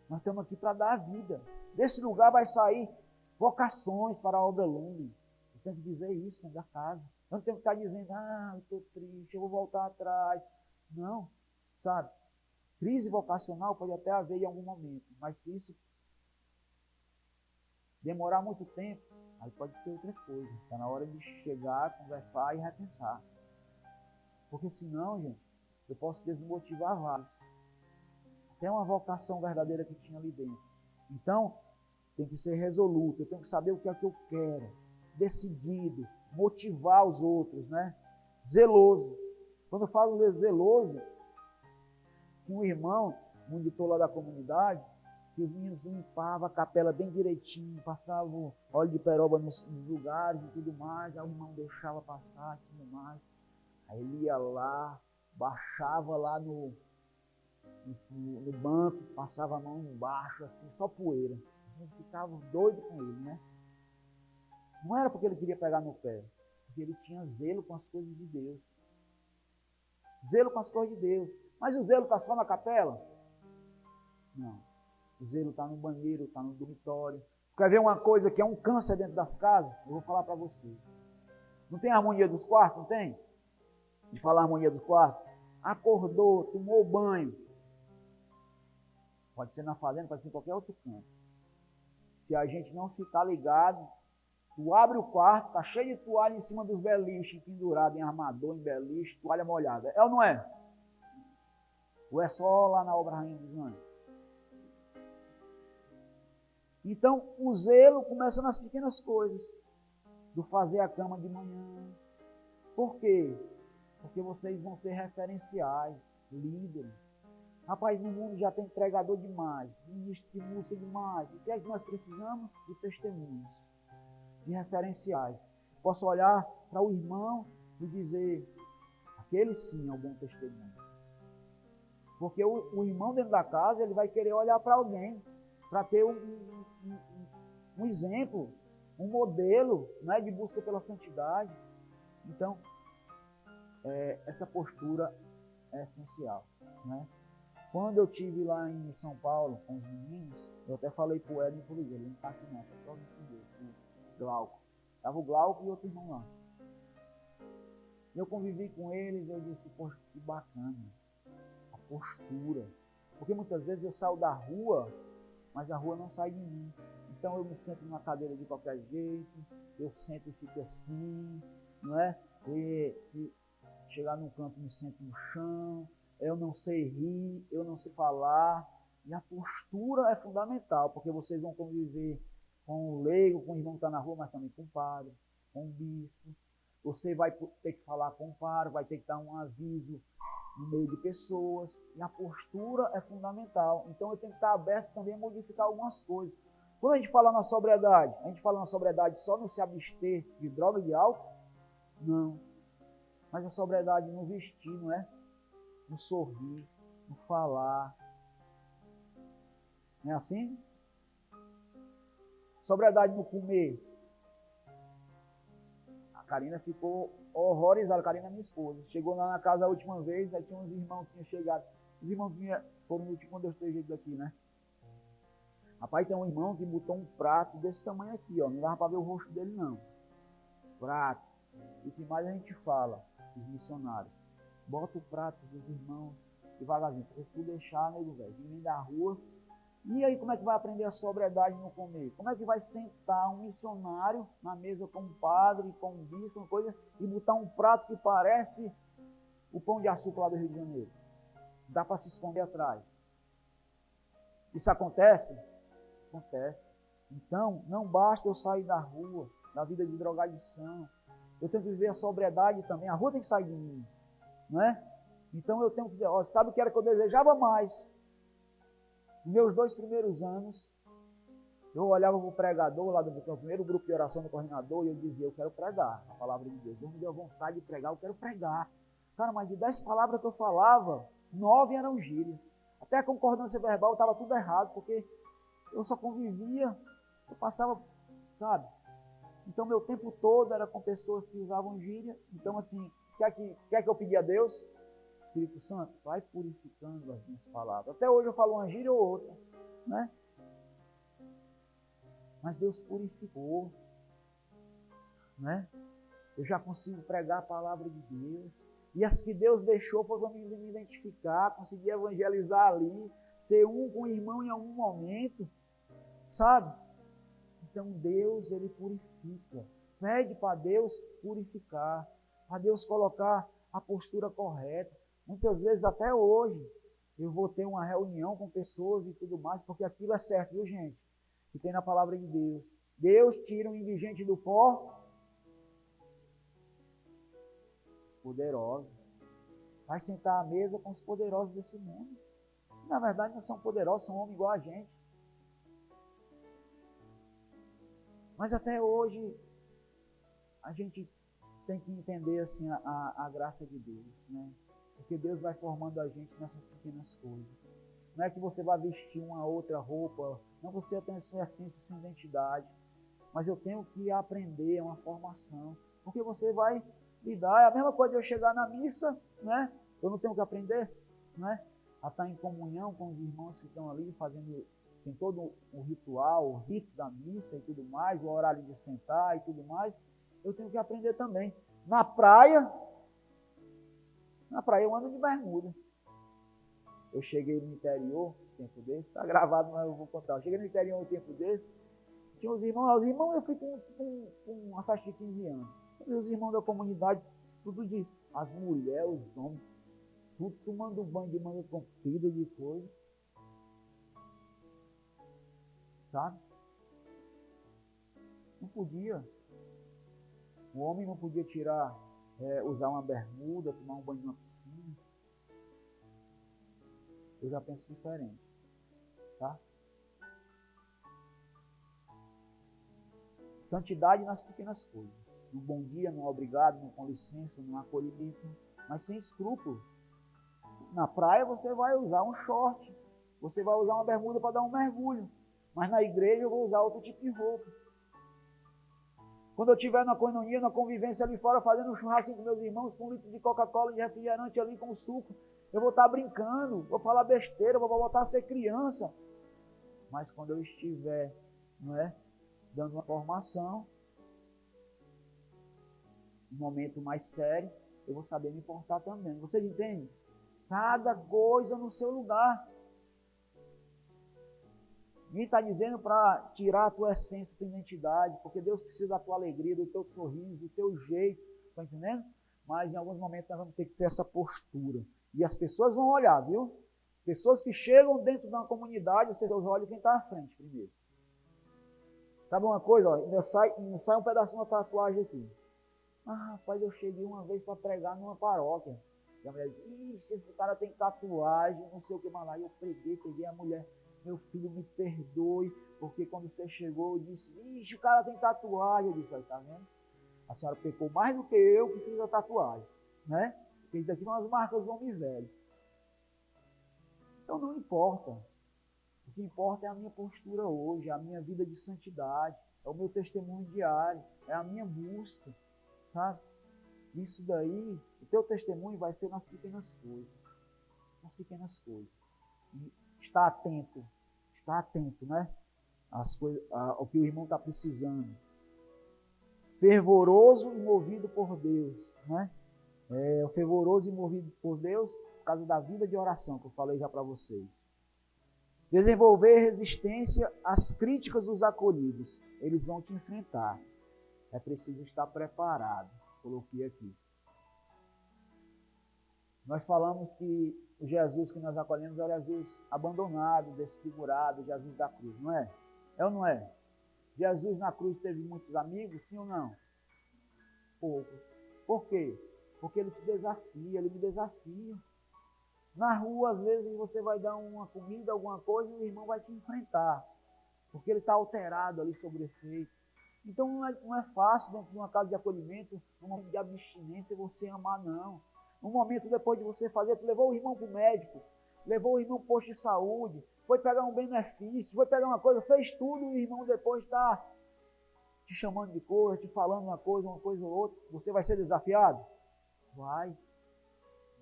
Nós estamos aqui para dar a vida. Desse lugar vai sair vocações para a obra Lumen. Eu tenho que dizer isso dentro da casa. Eu não tenho que estar dizendo, eu estou triste, eu vou voltar atrás. Não, sabe? Crise vocacional pode até haver em algum momento, mas se isso demorar muito tempo, aí pode ser outra coisa. Está na hora de chegar, conversar e repensar. Porque senão, gente, eu posso desmotivar vários. Até uma vocação verdadeira que tinha ali dentro. Então, tem que ser resoluto, eu tenho que saber o que é que eu quero, decidido, motivar os outros, né? Zeloso. Quando eu falo de zeloso, um irmão, monitor lá da comunidade, que os meninos limpavam a capela bem direitinho, passavam óleo de peroba nos lugares e tudo mais, aí o irmão deixava passar e tudo mais. Aí ele ia lá, baixava lá no banco, passava a mão embaixo, assim, só poeira. A gente ficava doido com ele, né? Não era porque ele queria pegar no pé, porque ele tinha zelo com as coisas de Deus. Zelo com as coisas de Deus. Mas o zelo está só na capela? Não. O zelo está no banheiro, está no dormitório. Quer ver uma coisa que é um câncer dentro das casas? Eu vou falar para vocês. Não tem harmonia dos quartos? Não tem? De falar harmonia dos quartos? Acordou, tomou banho. Pode ser na fazenda, pode ser em qualquer outro canto. Se a gente não ficar ligado, tu abre o quarto, tá cheio de toalha em cima dos beliches, pendurado em armador, em beliche, toalha molhada. É ou não é? Ou é só lá na obra Rainha dos Anjos? Então, o zelo começa nas pequenas coisas. Do fazer a cama de manhã. Por quê? Porque vocês vão ser referenciais, líderes. Rapaz, no mundo já tem pregador demais, ministro de música demais. O que é que nós precisamos? De testemunhos, de referenciais. Posso olhar para o irmão e dizer, aquele sim é um bom testemunho. Porque o irmão dentro da casa, ele vai querer olhar para alguém, para ter um exemplo, um modelo, né, de busca pela santidade. Então, essa postura é essencial, né? Quando eu estive lá em São Paulo com os meninos, eu até falei para o Edson, ele não está aqui não, está só o Glauco. Estava o Glauco e outro irmão lá. Eu convivi com eles, eu disse, poxa, que bacana, a postura. Porque muitas vezes eu saio da rua, mas a rua não sai de mim. Então eu me sento numa cadeira de qualquer jeito, eu sento e fico assim, não é? E se chegar num canto, me sento no chão, eu não sei rir, eu não sei falar. E a postura é fundamental, porque vocês vão conviver com o leigo, com o irmão que está na rua, mas também com o padre, com o bispo. Você vai ter que falar com o padre, vai ter que dar um aviso no meio de pessoas. E a postura é fundamental. Então eu tenho que estar aberto também a modificar algumas coisas. Quando a gente fala na sobriedade, a gente fala na sobriedade só no se abster de droga e de álcool? Não. Mas a sobriedade no vestir, não é? No sorrir, no falar. Não é assim? Sobriedade no comer. A Karina ficou horrorizada. A Karina é minha esposa. Chegou lá na casa a última vez, aí tinha uns irmãos que tinham chegado. Os irmãos foram no último quando eu esteja daqui, né? Rapaz, tem um irmão que botou um prato desse tamanho aqui, ó. Não dava para ver o rosto dele, não. Prato. E o que mais a gente fala, os missionários. Bota o prato dos irmãos devagarzinho. Porque se tu deixar, nego, velho, vem da rua. E aí, como é que vai aprender a sobriedade no comer? Como é que vai sentar um missionário na mesa com um padre, com um bispo, uma coisa, e botar um prato que parece o pão de açúcar lá do Rio de Janeiro? Dá para se esconder atrás. Isso acontece? Acontece. Então, não basta eu sair da rua, da vida de drogadição. Eu tenho que viver a sobriedade também. A rua tem que sair de mim, não é? Então eu tenho que... sabe o que era que eu desejava mais? Nos meus 2 primeiros anos, eu olhava para o pregador lá do primeiro grupo de oração do coordenador e eu dizia, eu quero pregar a palavra de Deus. Deus me deu vontade de pregar, eu quero pregar. Cara, mas de 10 palavras que eu falava, 9 eram gírias. Até a concordância verbal estava tudo errado, porque eu só convivia, eu passava, sabe? Então, meu tempo todo era com pessoas que usavam gíria. Então, assim, quer que eu pedi a Deus? Espírito Santo, vai purificando as minhas palavras. Até hoje eu falo uma gíria ou outra, né? Mas Deus purificou, né? Eu já consigo pregar a palavra de Deus. E as que Deus deixou foi para me identificar, conseguir evangelizar ali, ser um com o irmão em algum momento, sabe? Então Deus, Ele purifica. Pede para Deus purificar, para Deus colocar a postura correta. Muitas vezes, até hoje, eu vou ter uma reunião com pessoas e tudo mais, porque aquilo é certo, viu, gente? Que tem na palavra de Deus. Deus tira o indigente do pó, os poderosos. Vai sentar à mesa com os poderosos desse mundo. Na verdade, não são poderosos, são homens igual a gente. Mas até hoje, a gente tem que entender assim, a graça de Deus, né? Porque Deus vai formando a gente nessas pequenas coisas. Não é que você vai vestir uma outra roupa, não, você tem a sua essência, a sua identidade. Mas eu tenho que aprender, é uma formação. Porque você vai lidar, é a mesma coisa de eu chegar na missa, né? Eu não tenho que aprender, né? A estar em comunhão com os irmãos que estão ali fazendo, tem todo o ritual, o rito da missa e tudo mais, o horário de sentar e tudo mais. Eu tenho que aprender também. Na praia eu ando de bermuda. Eu cheguei no interior, um tempo desse, está gravado, mas eu vou contar. Eu cheguei no interior um tempo desse, tinha os irmãos eu fui com uma festa de 15 anos. E os irmãos da comunidade, tudo de, as mulheres, os homens, tudo tomando banho de manga comprida de coisa. Sabe? Não podia. O homem não podia usar uma bermuda, tomar um banho numa piscina. Eu já penso diferente. Tá? Santidade nas pequenas coisas. No bom dia, no obrigado, no com licença, no acolhimento, mas sem escrúpulo. Na praia você vai usar um short, você vai usar uma bermuda para dar um mergulho, mas na igreja eu vou usar outro tipo de roupa. Quando eu estiver na coinonia, na convivência ali fora, fazendo um churrasquinho com meus irmãos, com um litro de Coca-Cola, de refrigerante ali com suco, eu vou estar brincando, vou falar besteira, vou voltar a ser criança. Mas quando eu estiver, dando uma formação, um momento mais sério, eu vou saber me portar também. Vocês entendem? Cada coisa no seu lugar. Ninguém está dizendo para tirar a tua essência, a tua identidade, porque Deus precisa da tua alegria, do teu sorriso, do teu jeito, está entendendo? Mas em alguns momentos nós vamos ter que ter essa postura. E as pessoas vão olhar, viu? As pessoas que chegam dentro da comunidade, as pessoas olham quem está à frente primeiro. Sabe uma coisa? Ó, ainda sai um pedacinho da tatuagem aqui. Ah, rapaz, eu cheguei uma vez para pregar numa paróquia. E a mulher disse, esse cara tem tatuagem, não sei o que mais lá. E eu peguei a mulher. Meu filho, me perdoe, porque quando você chegou, eu disse, ixi, o cara tem tatuagem. Eu disse, aí, tá vendo? A senhora pecou mais do que eu que fiz a tatuagem, né? Porque isso daqui são as marcas do homem velho. Então não importa. O que importa é a minha postura hoje, a minha vida de santidade, é o meu testemunho diário, é a minha busca, sabe? Isso daí, o teu testemunho vai ser nas pequenas coisas. Nas pequenas coisas. E está atento, né? Ao que o irmão está precisando. Fervoroso e movido por Deus, né? O fervoroso e movido por Deus, por causa da vida de oração que eu falei já para vocês. Desenvolver resistência às críticas dos acolhidos. Eles vão te enfrentar. É preciso estar preparado. Coloquei aqui. Nós falamos que o Jesus que nós acolhemos é o Jesus abandonado, desfigurado, Jesus da cruz, não é? É ou não é? Jesus na cruz teve muitos amigos, sim ou não? Poucos. Por quê? Porque ele te desafia, ele me desafia. Na rua, às vezes, você vai dar uma comida, alguma coisa, e o irmão vai te enfrentar. Porque ele está alterado ali sobre o efeito. Então não é fácil, dentro de uma casa de acolhimento, num momento de abstinência, você amar, não. No momento depois de você fazer, tu levou o irmão para o médico, levou o irmão para o posto de saúde, foi pegar um benefício, foi pegar uma coisa, fez tudo, e o irmão depois está te chamando de coisa, te falando uma coisa ou outra. Você vai ser desafiado? Vai.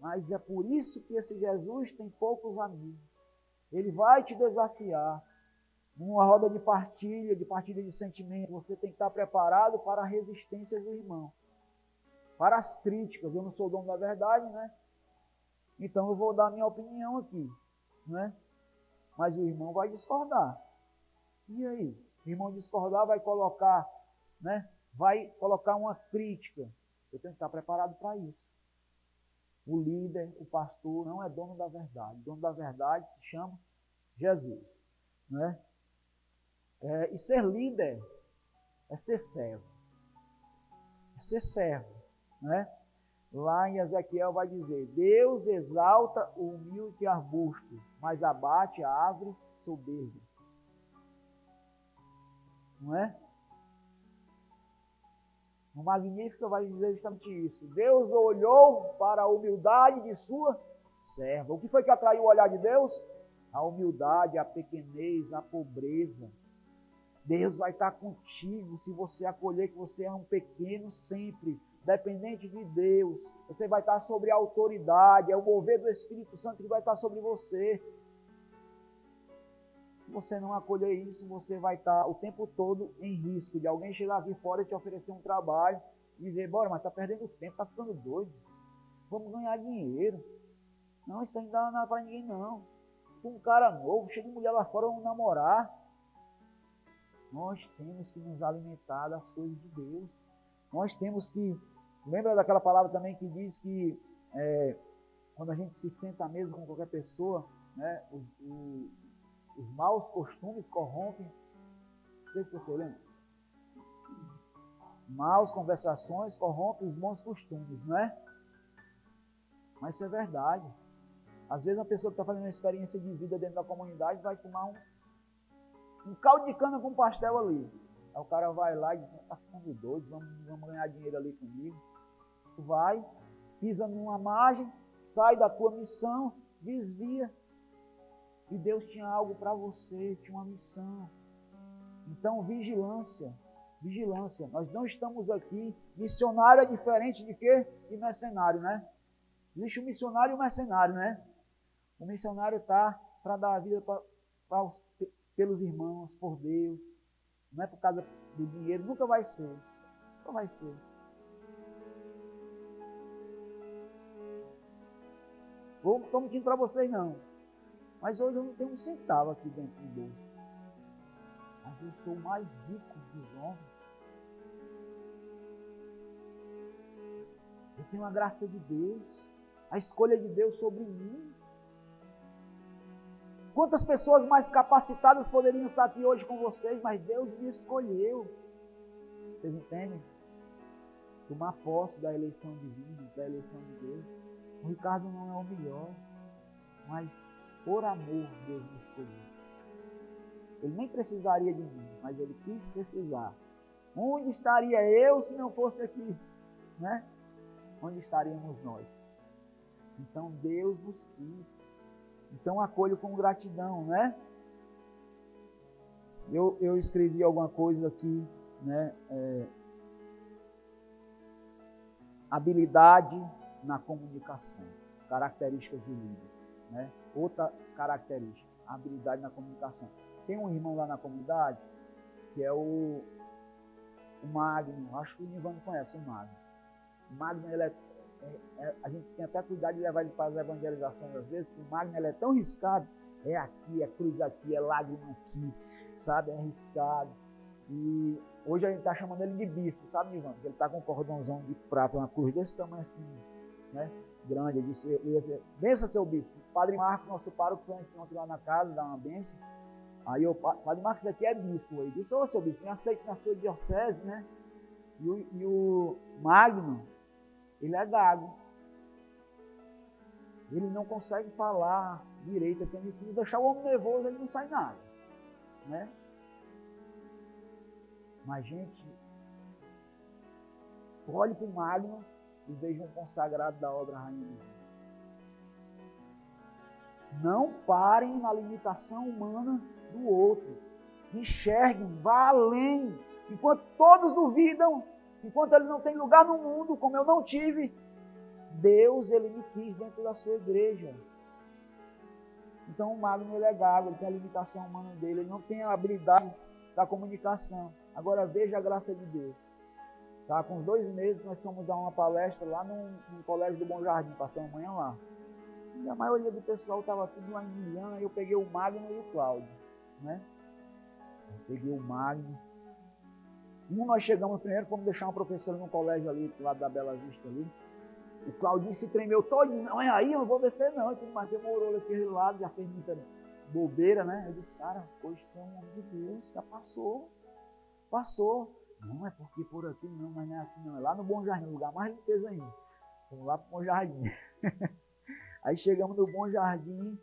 Mas é por isso que esse Jesus tem poucos amigos. Ele vai te desafiar. Numa roda de partilha de sentimento, você tem que estar preparado para a resistência do irmão. Para as críticas. Eu não sou o dono da verdade, né? Então eu vou dar a minha opinião aqui, né? Mas o irmão vai discordar. E aí? O irmão discordar vai colocar, né? Vai colocar uma crítica. Eu tenho que estar preparado para isso. O líder, o pastor, não é dono da verdade. O dono da verdade se chama Jesus. Né? E ser líder é ser servo. É ser servo. Né? Lá em Ezequiel vai dizer: Deus exalta o humilde arbusto, mas abate a árvore soberba. Não é? No Magnífica vai dizer justamente isso. Deus olhou para a humildade de sua serva. O que foi que atraiu o olhar de Deus? A humildade, a pequenez, a pobreza. Deus vai estar contigo se você acolher que você é um pequeno sempre, dependente de Deus. Você vai estar sobre a autoridade, é o mover do Espírito Santo que vai estar sobre você. Se você não acolher isso, você vai estar o tempo todo em risco de alguém chegar aqui fora e te oferecer um trabalho e dizer: bora, mas está perdendo tempo, está ficando doido. Vamos ganhar dinheiro. Não, isso aí não dá para ninguém não. Um cara novo, cheio de mulher lá fora, vamos namorar. Nós temos que nos alimentar das coisas de Deus. Nós temos que... Lembra daquela palavra também que diz que quando a gente se senta à mesa com qualquer pessoa, né, os maus costumes corrompem. Não sei se você lembra. Maus conversações corrompem os bons costumes, não é? Mas isso é verdade. Às vezes uma pessoa que está fazendo uma experiência de vida dentro da comunidade vai tomar um caldo de cana com pastel ali. Aí o cara vai lá e diz: está ficando doido, vamos ganhar dinheiro ali comigo. Tu vai, pisa numa margem, sai da tua missão, desvia. E Deus tinha algo para você, tinha uma missão. Então, vigilância. Vigilância. Nós não estamos aqui. Missionário é diferente de quê? De mercenário, né? Existe o missionário e o mercenário, né? O missionário está para dar a vida pelos irmãos, por Deus. Não é por causa do dinheiro. Nunca vai ser. Nunca vai ser. Não estou mentindo para vocês, não. Mas hoje eu não tenho um centavo aqui dentro do bolso. Mas eu sou o mais rico dos homens. Eu tenho a graça de Deus. A escolha de Deus sobre mim. Quantas pessoas mais capacitadas poderiam estar aqui hoje com vocês, mas Deus me escolheu. Vocês entendem? Tomar posse da eleição divina, da eleição de Deus. O Ricardo não é o melhor, mas por amor Deus me escolheu. Ele nem precisaria de mim, mas ele quis precisar. Onde estaria eu se não fosse aqui? Né? Onde estaríamos nós? Então Deus nos quis. Então acolho com gratidão, né? Eu escrevi alguma coisa aqui, né? Habilidade na comunicação, características do líder, né? Outra característica, habilidade na comunicação. Tem um irmão lá na comunidade que é o Magno, acho que o Nivano conhece o Magno. O Magno, ele a gente tem até cuidado de levar ele para as evangelizações às vezes, que o Magno ele é tão riscado, é aqui, é cruz aqui, é lágrima aqui, sabe, é riscado. E hoje a gente está chamando ele de bispo, sabe, Nivano? Ele está com um cordãozão de prata, uma cruz desse tamanho assim, né, grande. Ele disse: bença, seu bispo. O Padre Marcos, nosso pároco, foi ontem lá na casa, dar uma benção. Aí o Padre Marcos aqui é bispo. Ele disse: ô, seu bispo, me aceite na sua diocese, né? E o Magno, ele é gago. Ele não consegue falar direito. Se deixar o homem nervoso, ele não sai nada, né? Mas, gente, olhe para o Magno e veja um consagrado da obra Rainha do Vinho. Não parem na limitação humana do outro. Enxerguem, vá além. Enquanto todos duvidam, enquanto ele não tem lugar no mundo, como eu não tive, Deus, ele me quis dentro da sua igreja. Então o Magno, ele é gago, ele tem a limitação humana dele, ele não tem a habilidade da comunicação. Agora veja a graça de Deus. Tá? Com 2 meses nós fomos dar uma palestra lá no Colégio do Bom Jardim, passamos amanhã lá. E a maioria do pessoal estava tudo lá em Miliana, eu peguei o Magno e o Cláudio, né? Eu peguei o Magno. Nós chegamos primeiro, fomos deixar uma professora no colégio ali, do lado da Bela Vista ali. O Claudinho se tremeu todinho. Não, é aí, eu não vou descer não. E tudo mais, demorou daquele lado, já fez muita bobeira, né? Eu disse, cara, hoje tem um homem de Deus, já passou. Não, é porque por aqui não, mas não é aqui não. É lá no Bom Jardim, lugar mais limpeza ainda. Vamos lá pro Bom Jardim. Aí chegamos no Bom Jardim,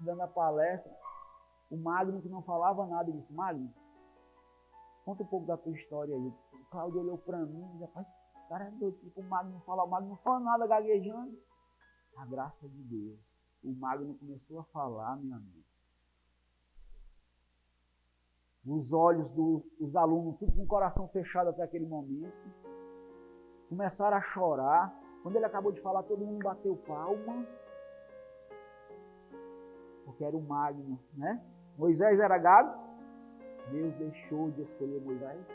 dando a palestra. O Magno, que não falava nada, disse, Magno, conta um pouco da tua história aí. O Cláudio olhou para mim e disse, rapaz, esse cara é doido, tipo, o Magno não fala nada, gaguejando. A graça de Deus. O Magno começou a falar, meu amigo. Os olhos dos alunos, tudo com o coração fechado até aquele momento. Começaram a chorar. Quando ele acabou de falar, todo mundo bateu palma. Porque era o Magno, né? Moisés era gago. Deus deixou de escolher Moisés.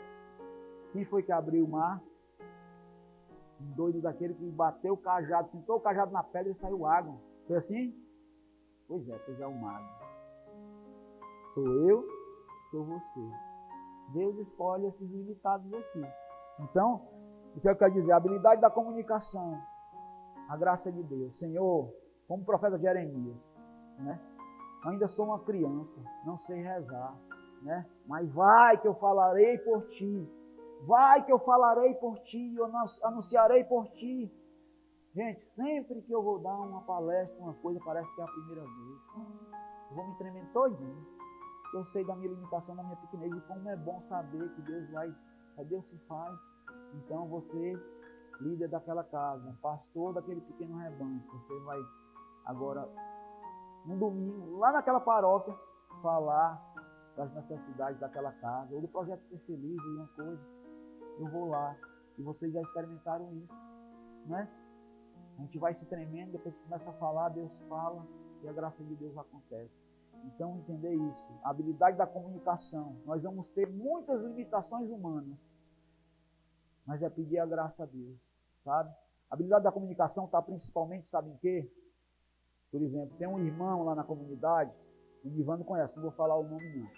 Quem foi que abriu o mar? Um doido daquele que bateu o cajado, sentou o cajado na pedra e saiu água. Foi assim? Pois é o Magno. Sou eu, sou você. Deus escolhe esses limitados aqui. Então, o que eu quero dizer? A habilidade da comunicação. A graça de Deus. Senhor, como o profeta Jeremias, né? Ainda sou uma criança, não sei rezar, né? Mas vai que eu falarei por ti. Vai que eu falarei por ti, eu anunciarei por ti. Gente, sempre que eu vou dar uma palestra, uma coisa, parece que é a primeira vez. Eu vou me tremendo todinho. Eu sei da minha limitação, da minha pequenez, e como é bom saber que Deus se faz. Então você, líder daquela casa, pastor daquele pequeno rebanho, você vai agora, no domingo, lá naquela paróquia, falar das necessidades daquela casa, ou do projeto Ser Feliz, ou uma coisa. Eu vou lá, e vocês já experimentaram isso, né? A gente vai se tremendo, depois começa a falar, Deus fala, e a graça de Deus acontece. Então, entender isso, a habilidade da comunicação. Nós vamos ter muitas limitações humanas, mas é pedir a graça a Deus, sabe? A habilidade da comunicação está principalmente, sabe em quê? Por exemplo, tem um irmão lá na comunidade, o Ivan não conhece, não vou falar o nome não.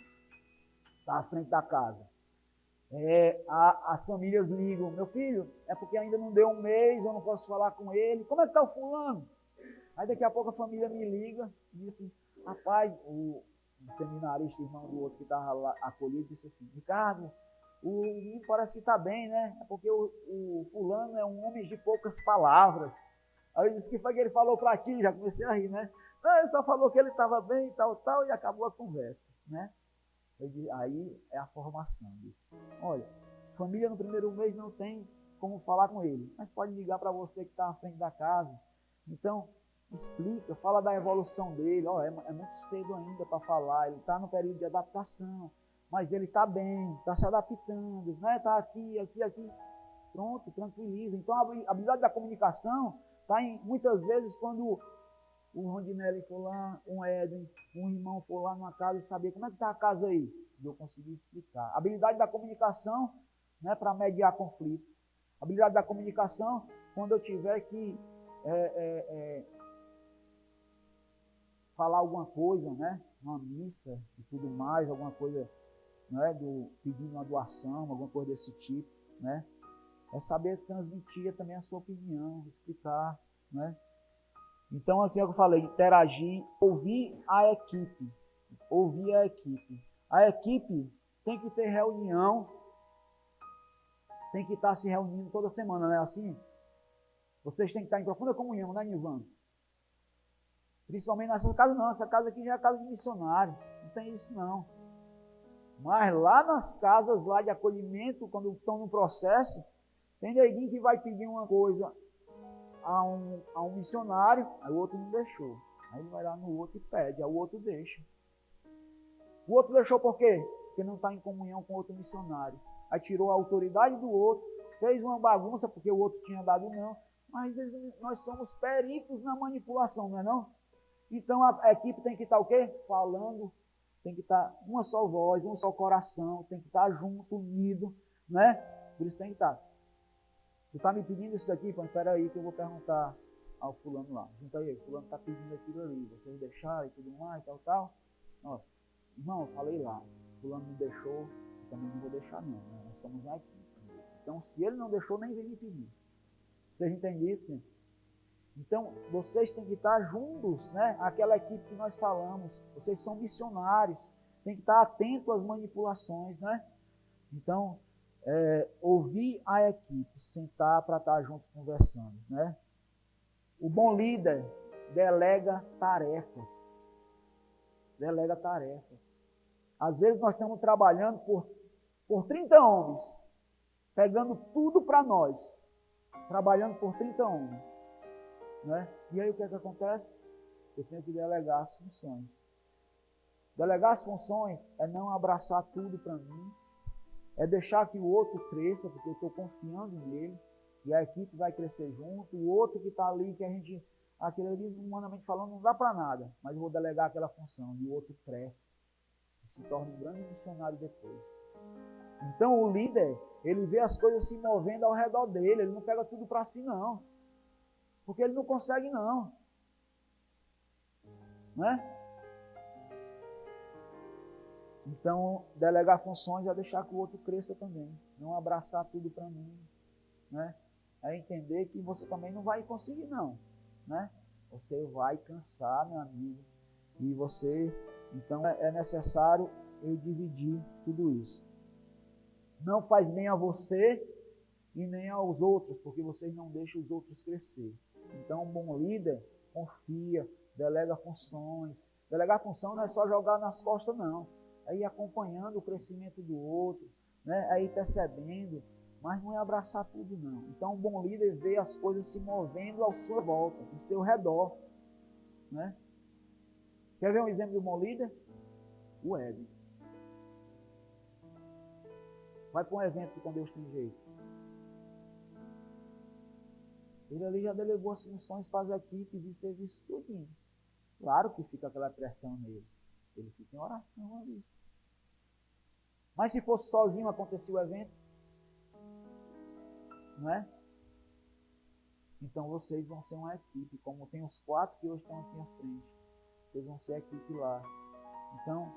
Está à frente da casa. As famílias ligam, meu filho, é porque ainda não deu um mês, eu não posso falar com ele. Como é que está o fulano? Aí daqui a pouco a família me liga e disse, rapaz, o seminarista, irmão do outro que estava lá acolhido, disse assim, Ricardo, o menino parece que está bem, né? É porque o fulano é um homem de poucas palavras. Aí eu disse, que foi que ele falou para ti? Já comecei a rir, né? Não, ele só falou que ele estava bem, tal, e acabou a conversa, né? Aí é a formação disso. Olha, família no primeiro mês não tem como falar com ele, mas pode ligar para você que está à frente da casa. Então, explica, fala da evolução dele. É muito cedo ainda para falar, ele está no período de adaptação, mas ele está bem, está se adaptando, né? Está aqui. Pronto, tranquiliza. Então, a habilidade da comunicação está muitas vezes quando o Rondinelli for lá, um Éden, um irmão for lá numa casa e saber como é que está a casa aí. E eu consegui explicar. A habilidade da comunicação, né, para mediar conflitos. A habilidade da comunicação, quando eu tiver que falar alguma coisa, né, uma missa e tudo mais, alguma coisa, né, pedindo uma doação, alguma coisa desse tipo, né, é saber transmitir também a sua opinião, explicar, né. Então, aqui é o que eu falei, interagir, ouvir a equipe. A equipe tem que ter reunião, tem que estar se reunindo toda semana, não é assim? Vocês têm que estar em profunda comunhão, né, Nilvan? Principalmente nessa casa não, essa casa aqui já é casa de missionário, não tem isso não. Mas lá nas casas lá de acolhimento, quando estão no processo, tem neguinho que vai pedir uma coisa a um missionário, aí o outro não deixou. Aí ele vai lá no outro e pede, aí o outro deixa. O outro deixou por quê? Porque não está em comunhão com outro missionário. Aí tirou a autoridade do outro, fez uma bagunça porque o outro tinha dado não. Mas nós somos peritos na manipulação, não é não? Então a equipe tem que estar o quê? Falando, tem que estar uma só voz, um só coração, tem que estar junto, unido, né? Por isso tem que estar. Tu está me pedindo isso daqui? Pô, espera aí que eu vou perguntar ao fulano lá. Junta aí, o fulano está pedindo aquilo ali, vocês deixaram e tudo mais, tal. Ó, irmão, eu falei lá, o fulano não deixou, eu também não vou deixar não, né? Nós somos uma equipe. Então, se ele não deixou, nem vem me pedir. Vocês entenderam? Então, vocês têm que estar juntos, né? Aquela equipe que nós falamos. Vocês são missionários. Tem que estar atento às manipulações, né? Então, ouvir a equipe, sentar para estar junto conversando, né? O bom líder delega tarefas. Delega tarefas. Às vezes nós estamos trabalhando por 30 homens, pegando tudo para nós, trabalhando por 30 homens. Né? E aí o que é que acontece? Eu tenho que delegar as funções. Delegar as funções é não abraçar tudo para mim, é deixar que o outro cresça, porque eu estou confiando nele, e a equipe vai crescer junto, o outro que está ali, que a gente, aquele ali, humanamente falando, não dá para nada, mas eu vou delegar aquela função, e o outro cresce, e se torna um grande missionário depois. Então o líder, ele vê as coisas se movendo ao redor dele, ele não pega tudo para si não, porque ele não consegue não. Né? Então, delegar funções é deixar que o outro cresça também. Não abraçar tudo para mim. Né? É entender que você também não vai conseguir, não. Né? Você vai cansar, meu amigo. E você, então, é necessário eu dividir tudo isso. Não faz bem a você e nem aos outros, porque vocês não deixam os outros crescer. Então, um bom líder confia, delega funções. Delegar função não é só jogar nas costas, não. É ir acompanhando o crescimento do outro, né? É ir percebendo, mas não é abraçar tudo, não. Então, um bom líder vê as coisas se movendo à sua volta, ao seu redor. Né? Quer ver um exemplo de um bom líder? O Éden. Vai para um evento que com Deus tem jeito. Ele ali já delegou as funções para as equipes e serviço tudinho. Claro que fica aquela pressão nele. Ele fica em oração ali. Mas se fosse sozinho acontecer o evento, não é? Então vocês vão ser uma equipe, como tem os 4 que hoje estão aqui à frente. Vocês vão ser a equipe lá. Então,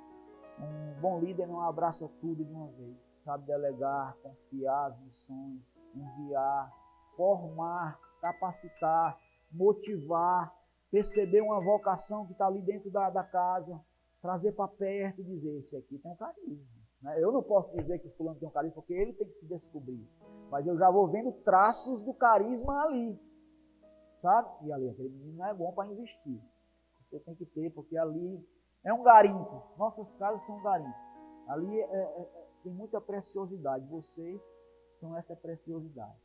um bom líder não abraça tudo de uma vez. Sabe delegar, confiar as missões, enviar, formar, capacitar, motivar, perceber uma vocação que está ali dentro da casa, trazer para perto e dizer, esse aqui tem um carisma. Né? Eu não posso dizer que o fulano tem um carisma, porque ele tem que se descobrir. Mas eu já vou vendo traços do carisma ali. Sabe? E ali, aquele menino não é bom para investir. Você tem que ter, porque ali é um garimpo. Nossas casas são um garimpo. Ali tem muita preciosidade. Vocês são essa preciosidade.